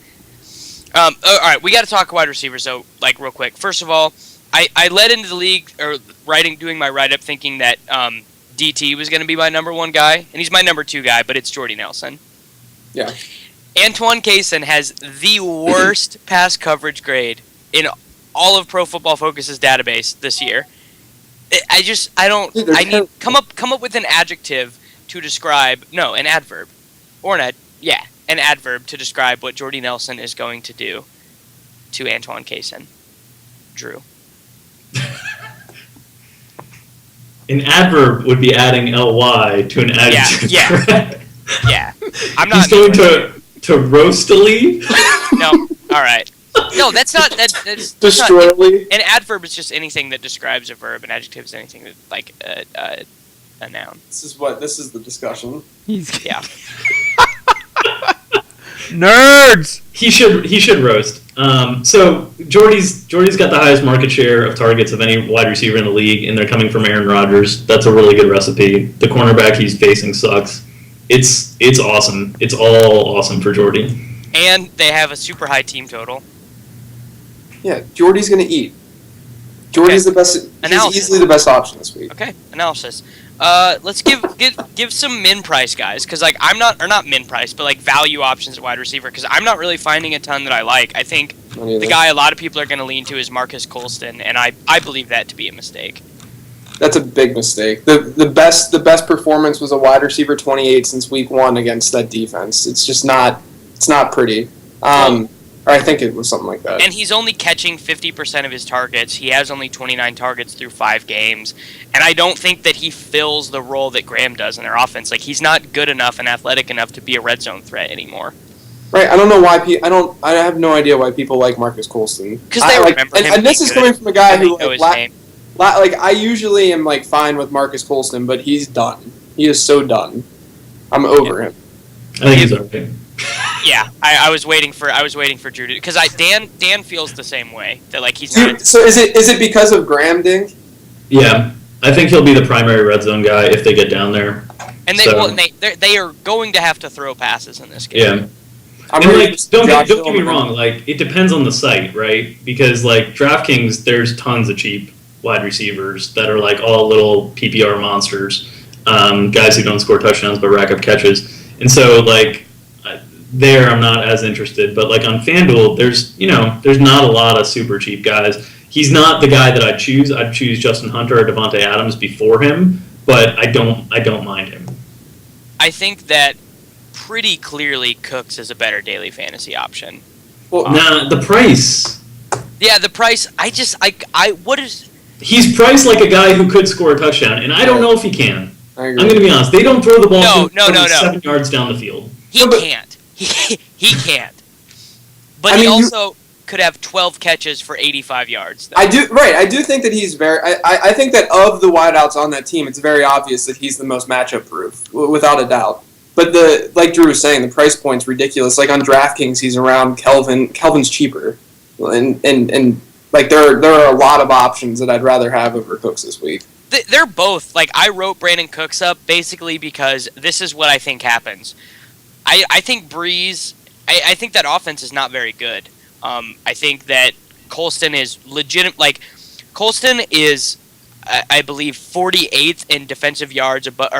All right, we got to talk wide receivers, though, like, real quick. First of all, I led into the league, or doing my write-up, thinking that DT was going to be my number 1 guy, and he's my number 2 guy, but it's Jordy Nelson. Yeah. Antoine Kaysen has the worst pass coverage grade in all of Pro Football Focus's database this year. Come up with an adjective to describe, an adverb, or an adverb to describe what Jordy Nelson is going to do to Antoine Kaysen. Drew. An adverb would be adding ly to an adjective. Yeah. I'm not. He's going to roastily. No. All right. No, that's not. That's destroyly. An adverb is just anything that describes a verb. An adjective is anything that like a noun. This is the discussion. Yeah. Nerds. He should roast. So Jordy's got the highest market share of targets of any wide receiver in the league, and they're coming from Aaron Rodgers. That's a really good recipe. The cornerback he's facing sucks. It's awesome. It's all awesome for Jordy. And they have a super high team total. Yeah, Jordy's gonna eat. Jordy's the best. He's easily the best option this week. Okay, analysis. Let's give some min price guys, because like not min price, but like value options at wide receiver, because I'm not really finding a ton that I like. I think the guy a lot of people are going to lean to is Marcus Colston, and I believe that to be a mistake. That's a big mistake. The best performance was a wide receiver 28 since week 1 against that defense. It's just not. It's not pretty. Or I think it was something like that. And he's only catching 50% of his targets. He has only 29 targets through 5 games. And I don't think that he fills the role that Graham does in their offense. Like, he's not good enough and athletic enough to be a red zone thret anymore. Right. I don't know why I have no idea why people like Marcus Colston. Because they remember him. And this is coming from a guy who I usually am like fine with Marcus Colston, but he's done. He is so done. I'm over him. I think he's okay. Yeah, I was waiting for Drew to, because Dan feels the same way, that like he's not. So is it because of Graham Dink? Yeah, I think he'll be the primary red zone guy if they get down there. And they are going to have to throw passes in this game. Yeah. Don't get me wrong. Like, it depends on the site, right? Because like DraftKings, there's tons of cheap wide receivers that are like all little PPR monsters, guys who don't score touchdowns but rack up catches, and so like. There, I'm not as interested, but like on FanDuel, there's not a lot of super cheap guys. He's not the guy that I'd choose. I'd choose Justin Hunter or Devontae Adams before him, but I don't mind him. I think that pretty clearly Cooks is a better daily fantasy option. Well, the price. Yeah, the price. What is? He's priced like a guy who could score a touchdown, and I don't know if he can. I'm going to be honest. They don't throw the ball 7 yards down the field. He can't. He can't. But he also could have 12 catches for 85 yards. Though. I do think that he's very. I think that of the wideouts on that team, it's very obvious that he's the most matchup proof, without a doubt. But like Drew was saying, the price point's ridiculous. Like on DraftKings, he's around Kelvin. Kelvin's cheaper, and like there are a lot of options that I'd rather have over Cooks this week. They're both. Like, I wrote Brandon Cooks up basically because this is what I think happens. I think Breeze, I think that offense is not very good. I think that Colston is legitimate. Like, Colston is, I believe, 48th in defensive yards above,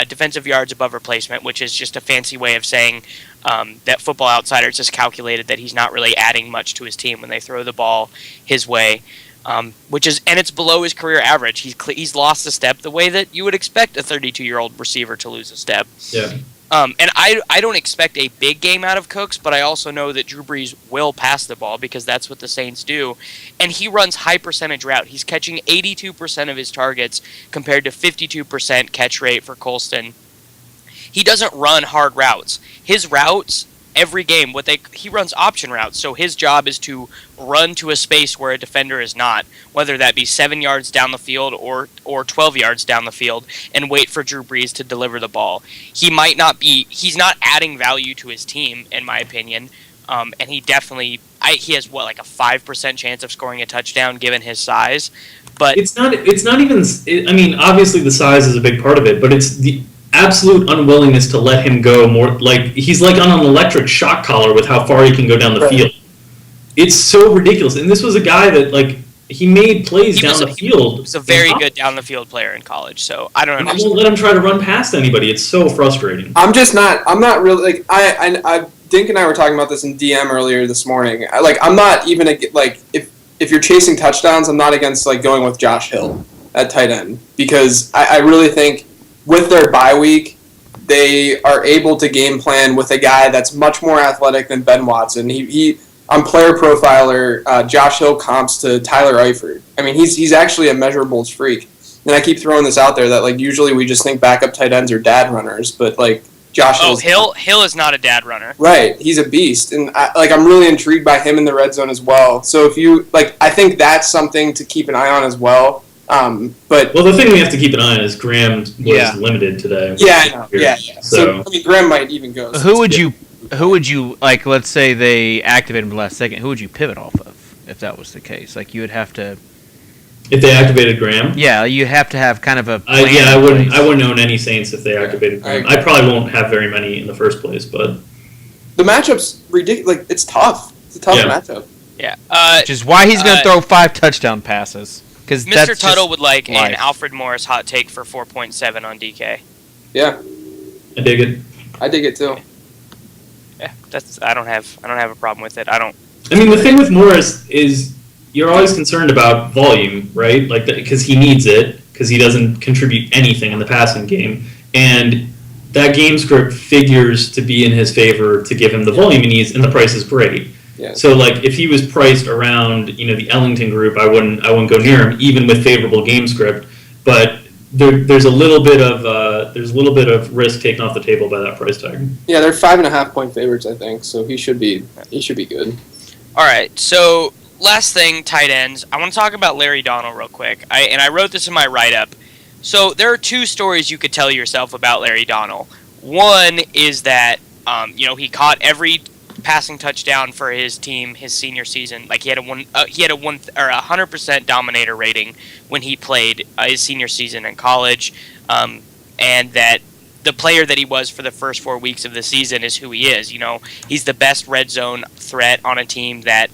defensive yards above replacement, which is just a fancy way of saying that Football Outsiders has calculated that he's not really adding much to his team when they throw the ball his way, and it's below his career average. He's lost a step the way that you would expect a 32-year-old receiver to lose a step. Yeah. And I don't expect a big game out of Cooks, but I also know that Drew Brees will pass the ball because that's what the Saints do. And he runs high percentage route. He's catching 82% of his targets compared to 52% catch rate for Colston. He doesn't run hard routes. His routes, every game, he runs option routes, so his job is to run to a space where a defender is not, whether that be 7 yards down the field or 12 yards down the field, and wait for Drew Brees to deliver the ball. He's not adding value to his team, in my opinion, and he definitely, he has, like a 5% chance of scoring a touchdown given his size, but... It's not even, I mean, obviously the size is a big part of it, but it's the absolute unwillingness to let him go more. Like, he's like on an electric shock collar with how far he can go down the field. It's so ridiculous. And this was a guy that, like, he made plays down the field. He was a very good down the field player in college, so I don't understand. I won't let him try to run past anybody. It's so frustrating. I'm not really, like, Dink and I were talking about this in DM earlier this morning. I'm not even, like, if you're chasing touchdowns, I'm not against, like, going with Josh Hill at tight end, because I really think with their bye week, they are able to game plan with a guy that's much more athletic than Ben Watson. He on Player Profiler, Josh Hill comps to Tyler Eifert. I mean, he's actually a measurables freak. And I keep throwing this out there that, like, usually we just think backup tight ends are dad runners, but, like, Josh Hill is not a dad runner. Right, he's a beast, and I'm really intrigued by him in the red zone as well. So if you I think that's something to keep an eye on as well. But the thing we have to keep an eye on is Graham was limited today. Yeah. So I mean, Graham might even go. Who would you like? Let's say they activated him the last second. Who would you pivot off of if that was the case? Like, you would have to. If they activated Graham? Yeah, you have to have kind of a plan. I wouldn't own any Saints if they activated Graham. I probably won't have very many in the first place, but the matchup's ridiculous. Like, it's tough. It's a tough matchup. Yeah. Which is why he's going to throw 5 touchdown passes. Because Mr. Tuttle would like an Alfred Morris hot take for 4.7 on DK. Yeah. I dig it. I dig it too. Yeah, I don't have a problem with it. I mean, the thing with Morris is you're always concerned about volume, right? Like, because he needs it, because he doesn't contribute anything in the passing game, and that game script figures to be in his favor to give him the volume he needs, and the price is great. Yeah. So, like, if he was priced around, the Ellington group, I wouldn't go near him, even with favorable game script. But there's a little bit of risk taken off the table by that price tag. Yeah, they're 5.5 point favorites, I think. So he should be good. All right. So last thing, tight ends. I want to talk about Larry Donnell real quick. I wrote this in my write-up. So there are 2 stories you could tell yourself about Larry Donnell. One is that he caught every passing touchdown for his team his senior season. Like, he had a 100% dominator rating when he played his senior season in college, and that the player that he was for the first 4 weeks of the season is who he is. He's the best red zone threat on a team that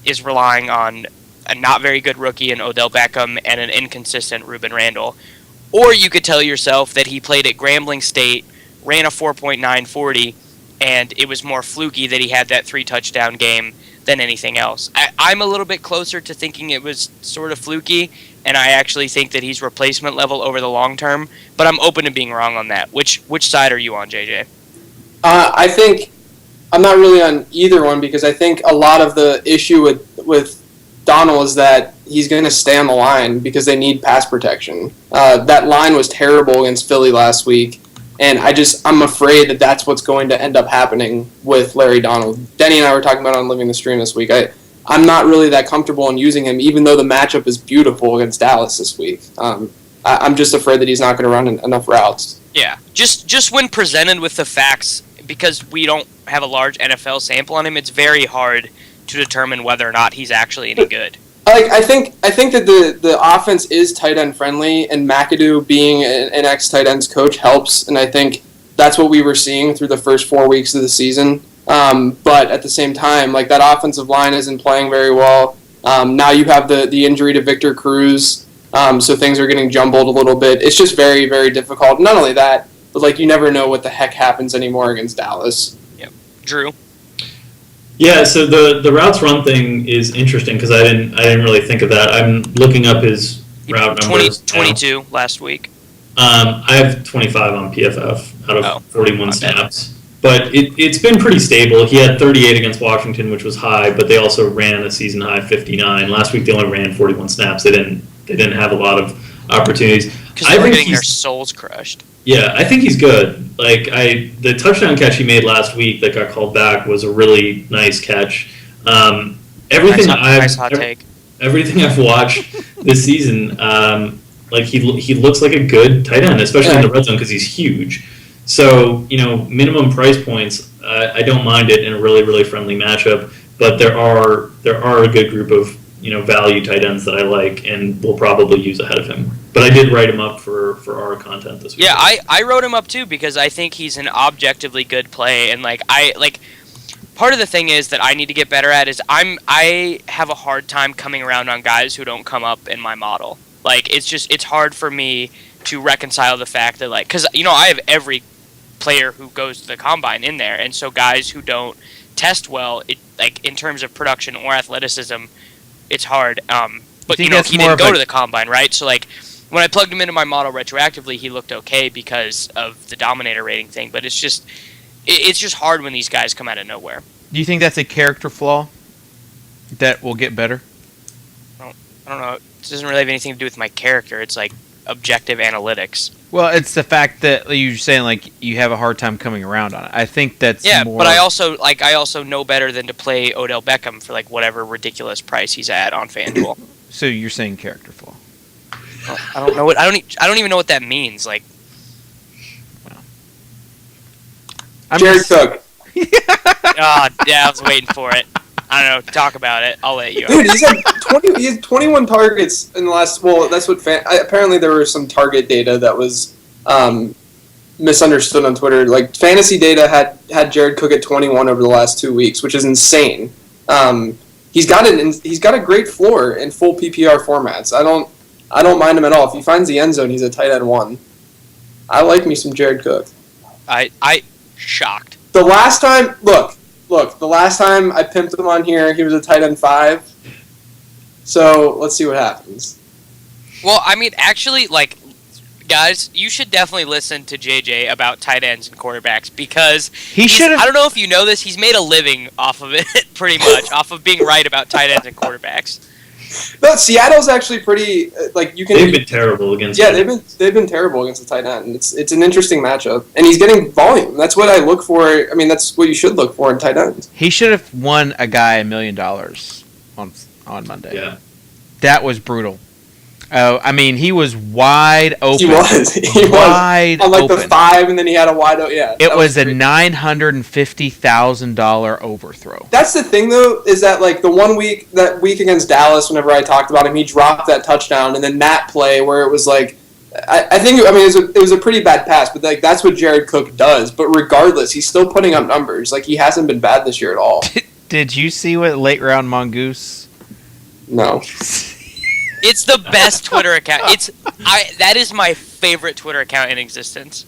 is relying on a not very good rookie in Odell Beckham and an inconsistent Ruben Randle. Or you could tell yourself that he played at Grambling State, ran a 4.940, and it was more fluky that he had that 3 touchdown game than anything else. I'm a little bit closer to thinking it was sort of fluky, and I actually think that he's replacement level over the long term, but I'm open to being wrong on that. Which side are you on, JJ? I think I'm not really on either one, because I think a lot of the issue with Donald is that he's going to stay on the line because they need pass protection. That line was terrible against Philly last week. And I'm afraid that that's what's going to end up happening with Larry Donnell. Denny and I were talking about it on Living the Stream this week. I'm not really that comfortable in using him, even though the matchup is beautiful against Dallas this week. I'm just afraid that he's not going to run enough routes. Yeah, just when presented with the facts, because we don't have a large NFL sample on him, it's very hard to determine whether or not he's actually any good. I think that the offense is tight end friendly, and McAdoo being an ex tight ends coach helps, and I think that's what we were seeing through the first 4 weeks of the season. But at the same time, like that offensive line isn't playing very well. Now you have the injury to Victor Cruz, so things are getting jumbled a little bit. It's just very, very difficult. Not only that, but like you never know what the heck happens anymore against Dallas. Yep. Drew. Yeah, so the routes run thing is interesting because I didn't really think of that. I'm looking up his route numbers. 22 last week. I have 25 on PFF out of 41 snaps. Bad. But it's been pretty stable. He had 38 against Washington, which was high, but they also ran a season high 59. Last week they only ran 41 snaps. They didn't have a lot of opportunities. Because they were getting their souls crushed. Yeah, I think he's good. Like the touchdown catch he made last week that got called back was a really nice catch. Everything nice hot take. Everything I've watched this season, like he looks like a good tight end, especially in the red zone because he's huge. So, minimum price points, I don't mind it in a really, really friendly matchup, but there are a good group of, value tight ends that I like and will probably use ahead of him. But I did write him up for our content this week. Yeah, I wrote him up too because I think he's an objectively good play, and part of the thing is that I need to get better at is I have a hard time coming around on guys who don't come up in my model. Like, it's hard for me to reconcile the fact that, because, I have every player who goes to the combine in there, and so guys who don't test well, in terms of production or athleticism, it's hard. But he didn't go to the combine, right? So when I plugged him into my model retroactively, he looked okay because of the Dominator rating thing. But it's just hard when these guys come out of nowhere. Do you think that's a character flaw that will get better? I don't know. It doesn't really have anything to do with my character. It's objective analytics. Well, it's the fact that you're saying you have a hard time coming around on it. I think that's more... but I also know better than to play Odell Beckham for whatever ridiculous price he's at on FanDuel. So you're saying character flaw? Well, I don't know what I don't even know what that means. Jared Cook. Yeah, I was waiting for it. I don't know. Talk about it. I'll let you. Dude, he had 21 targets in the last. Well, that's what. Apparently, there was some target data that was misunderstood on Twitter. Fantasy data had Jared Cook at 21 over the last 2 weeks, which is insane. He's got a great floor in full PPR formats. I don't mind him at all. If he finds the end zone, he's a tight end 1. I like me some Jared Cook. I shocked. The last time, look. The last time I pimped him on here, he was a tight end 5. So let's see what happens. Well, I mean, actually, guys, you should definitely listen to JJ about tight ends and quarterbacks because he should. I don't know if you know this. He's made a living off of it, pretty much, off of being right about tight ends and quarterbacks. No, Seattle's actually pretty you can. They've been terrible against. Yeah, they've been terrible against the tight end. It's an interesting matchup, and he's getting volume. That's what I look for. I mean, that's what you should look for in tight ends. He should have won a guy $1 million on Monday. Yeah, that was brutal. I mean, he was wide open. He was wide on open. the 5, and then he had a wide open. Yeah, it was a $950,000 overthrow. That's the thing, though, is that that week against Dallas, whenever I talked about him, he dropped that touchdown, and then that play where it was I think it was a pretty bad pass, but that's what Jared Cook does. But regardless, he's still putting up numbers. He hasn't been bad this year at all. Did you see what late round Mongoose? No. It's the best Twitter account. That is my favorite Twitter account in existence.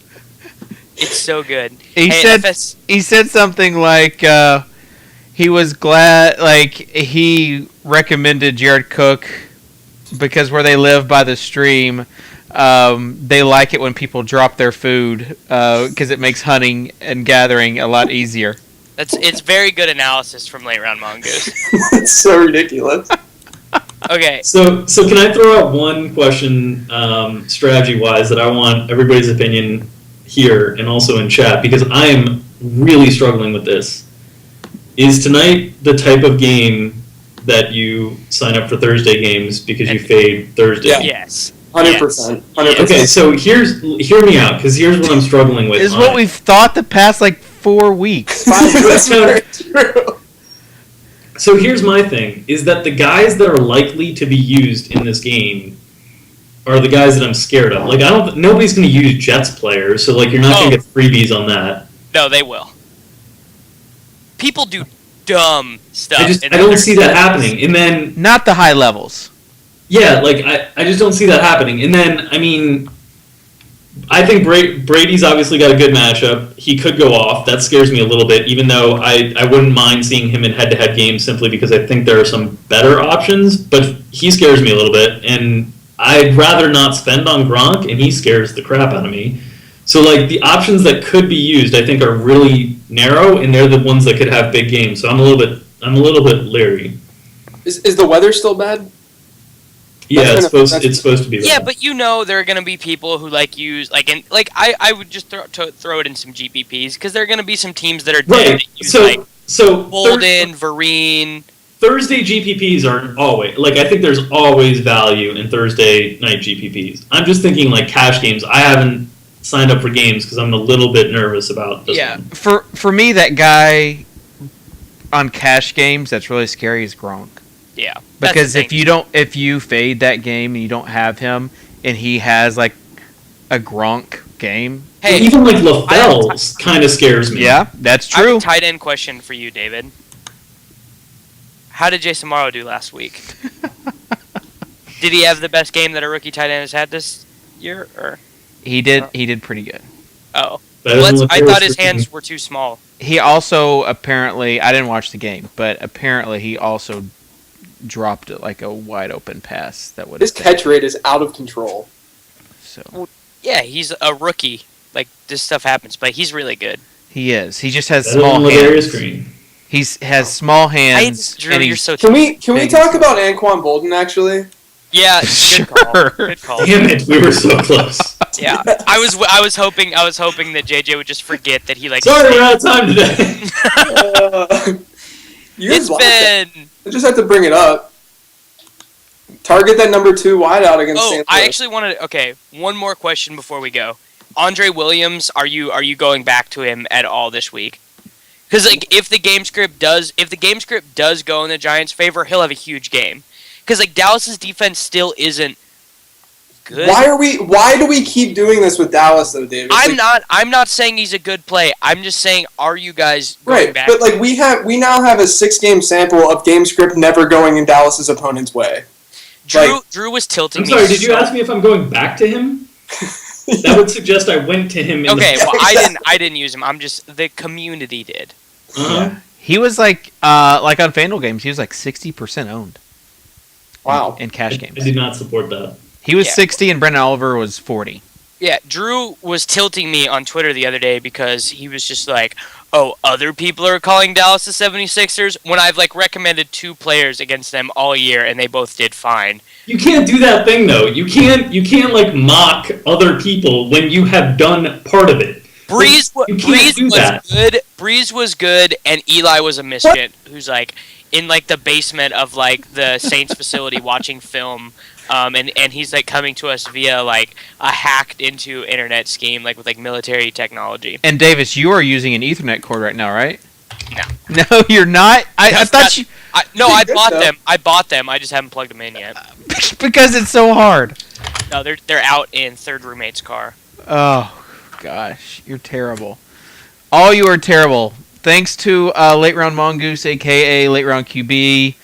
It's so good. He said something like he was glad, he recommended Jared Cook because where they live by the stream, they like it when people drop their food because it makes hunting and gathering a lot easier. It's very good analysis from late round Mongoose. It's so ridiculous. Okay. So can I throw out one question, strategy-wise, that I want everybody's opinion here and also in chat, because I am really struggling with this. Is tonight the type of game that you sign up for Thursday games because you fade Thursday? Yeah. Yes. 100%. 100%. Okay, so hear me out, because here's what I'm struggling with. Is what we've thought the past 4 weeks. That's very true. So here's my thing, is that the guys that are likely to be used in this game are the guys that I'm scared of. Nobody's going to use Jets players, so you're not going to get freebies on that. No, they will. People do dumb stuff. I don't see that happening. And then Not the high levels. yeah, like I just don't see that happening. And then I mean, I think Brady's obviously got a good matchup. He could go off. That scares me a little bit, even though I wouldn't mind seeing him in head-to-head games simply because I think there are some better options. But he scares me a little bit, and I'd rather not spend on Gronk, and he scares the crap out of me. So like the options that could be used, I think, are really narrow, and they're the ones that could have big games. So I'm a little bit leery. Is the weather still bad? Yeah, it's supposed to be bad. Yeah, but there are going to be people who use I would just throw it in some GPPs because there are going to be some teams that are right. That use So Bolden, Vereen. Thursday GPPs are always I think there's always value in Thursday night GPPs. I'm just thinking like cash games. I haven't signed up for games because I'm a little bit nervous about this one. For me, that guy on cash games that's really scary is Gronk. Yeah, because if you fade that game and you don't have him and he has like a Gronk game, hey, even like LaFell's kind of scares me. Yeah, that's I have true. a tight end question for you, David. How did Jason Morrow do last week? Did he have the best game that a rookie tight end has had this year? Or he did. He did pretty good. Oh, I thought his hands were too small. He also apparently, I didn't watch the game, but apparently he also dropped like a wide open pass that would. His catch rate is out of control. So yeah, he's a rookie. Like this stuff happens, but he's really good. He is. He just has small hands. He has small hands. Drew, you're so. Can we talk about Anquan Bolden actually? Yeah, sure. Good call. Good call. Damn it, we were so close. Yeah, I was hoping that JJ would just forget that he Sorry, we're out of time today. I just have to bring it up. Target that number 2 wideout against St. Louis. I actually wanted. Okay, one more question before we go. Andre Williams, are you going back to him at all this week? Because if the game script does go in the Giants' favor, he'll have a huge game. Because Dallas's defense still isn't good. Why do we keep doing this with Dallas though, David? I'm not saying he's a good play. I'm just saying, are you guys going back? But we now have a 6-game sample of game script never going in Dallas's opponent's way. Drew was tilting. I'm sorry. Did you ask me if I'm going back to him? That would suggest I went to him. I didn't use him. I'm just the community did. Yeah. He was on FanDuel games. He was 60% owned. Wow. In cash games. I did not support that. He was 60 and Brendan Oliver was 40. Yeah, Drew was tilting me on Twitter the other day because he was just like, oh, other people are calling Dallas the 76ers when I've recommended 2 players against them all year and they both did fine. You can't do that thing though. You can't mock other people when you have done part of it. Breeze was good. Breeze was good and Eli was a misfit who's in the basement of the Saints facility watching film. And he's coming to us via a hacked into internet scheme with military technology. And Davis, you are using an Ethernet cord right now, right? No. No, you're not. I thought you. I bought them. I bought them. I just haven't plugged them in yet. Because it's so hard. No, they're out in third roommate's car. Oh gosh, you're terrible. All you are terrible. Thanks to Late Round Mongoose, aka Late Round QB.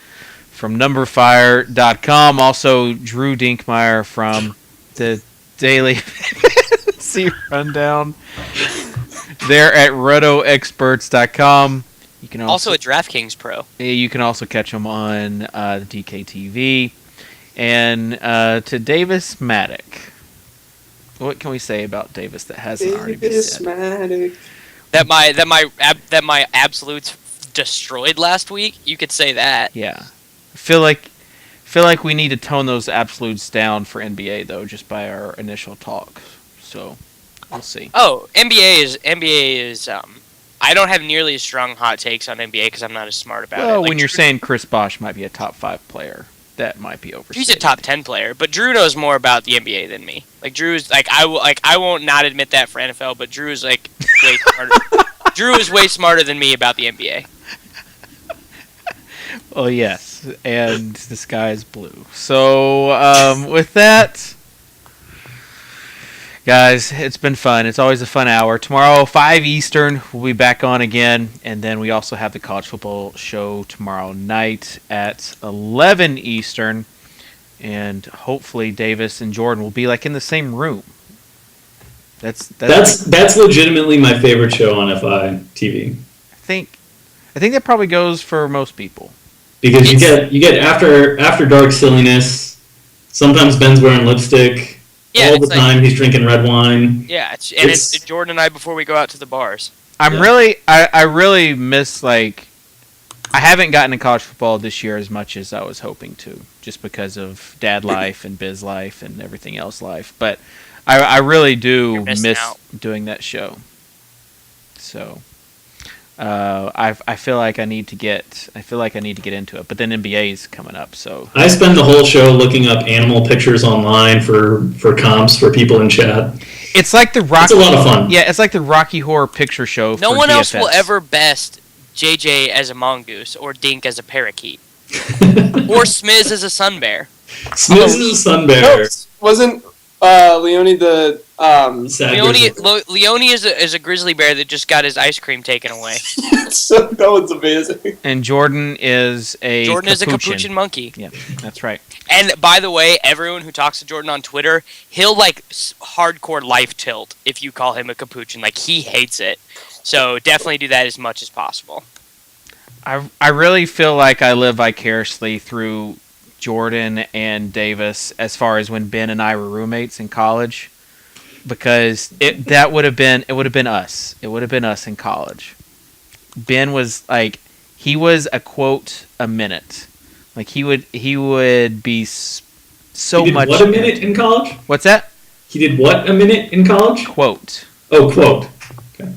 From numberfire.com. Also, Drew Dinkmeyer from the Daily Fantasy Rundown. They're at rotoexperts.com. You can also a DraftKings Pro. You can also catch them on DKTV. And to Davis Maddock. What can we say about Davis that hasn't already been said? Maddock. That my absolutes destroyed last week. You could say that. Yeah. Feel like we need to tone those absolutes down for NBA though, just by our initial talk. So we'll see. Oh, NBA is I don't have nearly as strong hot takes on NBA because I'm not as smart about it. Well, when you're saying Chris Bosh might be a top 5 player, that might be overstated. He's a top 10 player, but Drew knows more about the NBA than me. Drew's I won't not admit that for NFL, but Drew is way smarter. Drew is way smarter than me about the NBA. Oh yes, and the sky is blue. So with that, Guys, it's been fun. It's always a fun hour. Tomorrow, 5 Eastern, we'll be back on again. And then we also have the college football show tomorrow night at 11 Eastern. And hopefully Davis and Jordan will be like in the same room. That's legitimately my favorite show on FI TV. I think that probably goes for most people. Because you get after dark silliness. Sometimes Ben's wearing lipstick. Yeah, all the time he's drinking red wine. Yeah, it's Jordan and I before we go out to the bars. I really miss, like, I haven't gotten to college football this year as much as I was hoping to, just because of dad life and biz life and everything else life. But I really do miss doing that show. So I feel like I need to get into it. But then NBA's coming up, so I spend the whole show looking up animal pictures online for comps for people in chat. It's like the Rocky. It's a lot of fun. Yeah, it's like the Rocky Horror Picture Show. No one DFS. else will ever best JJ as a mongoose or Dink as a parakeet or Smiz as a sun bear. Smiz is a sun bear. No, wasn't Leone the Leone is a grizzly bear that just got his ice cream taken away. So that one's amazing. And Jordan is a capuchin monkey. Yeah, that's right. And by the way, everyone who talks to Jordan on Twitter, he'll like hardcore life tilt if you call him a capuchin. Like, he hates it. So definitely do that as much as possible. I really feel like I live vicariously through Jordan and Davis as far as when Ben and I were roommates in college, because it would have been us. It would have been us in college. Ben was like, he was a quote a minute. Like, he would be so he did much. What a minute in college? What's that? He did what a minute in college? Quote. Oh, quote. Okay.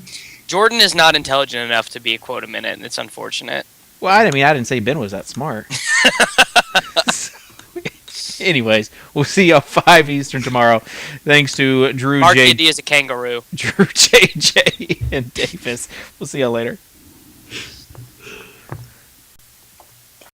Jordan is not intelligent enough to be a quote a minute, and it's unfortunate. Well, I didn't say Ben was that smart. Anyways, we'll see you at 5 Eastern tomorrow. Thanks to Drew Mark Indy is a kangaroo. Drew, JJ, and Davis. We'll see you later.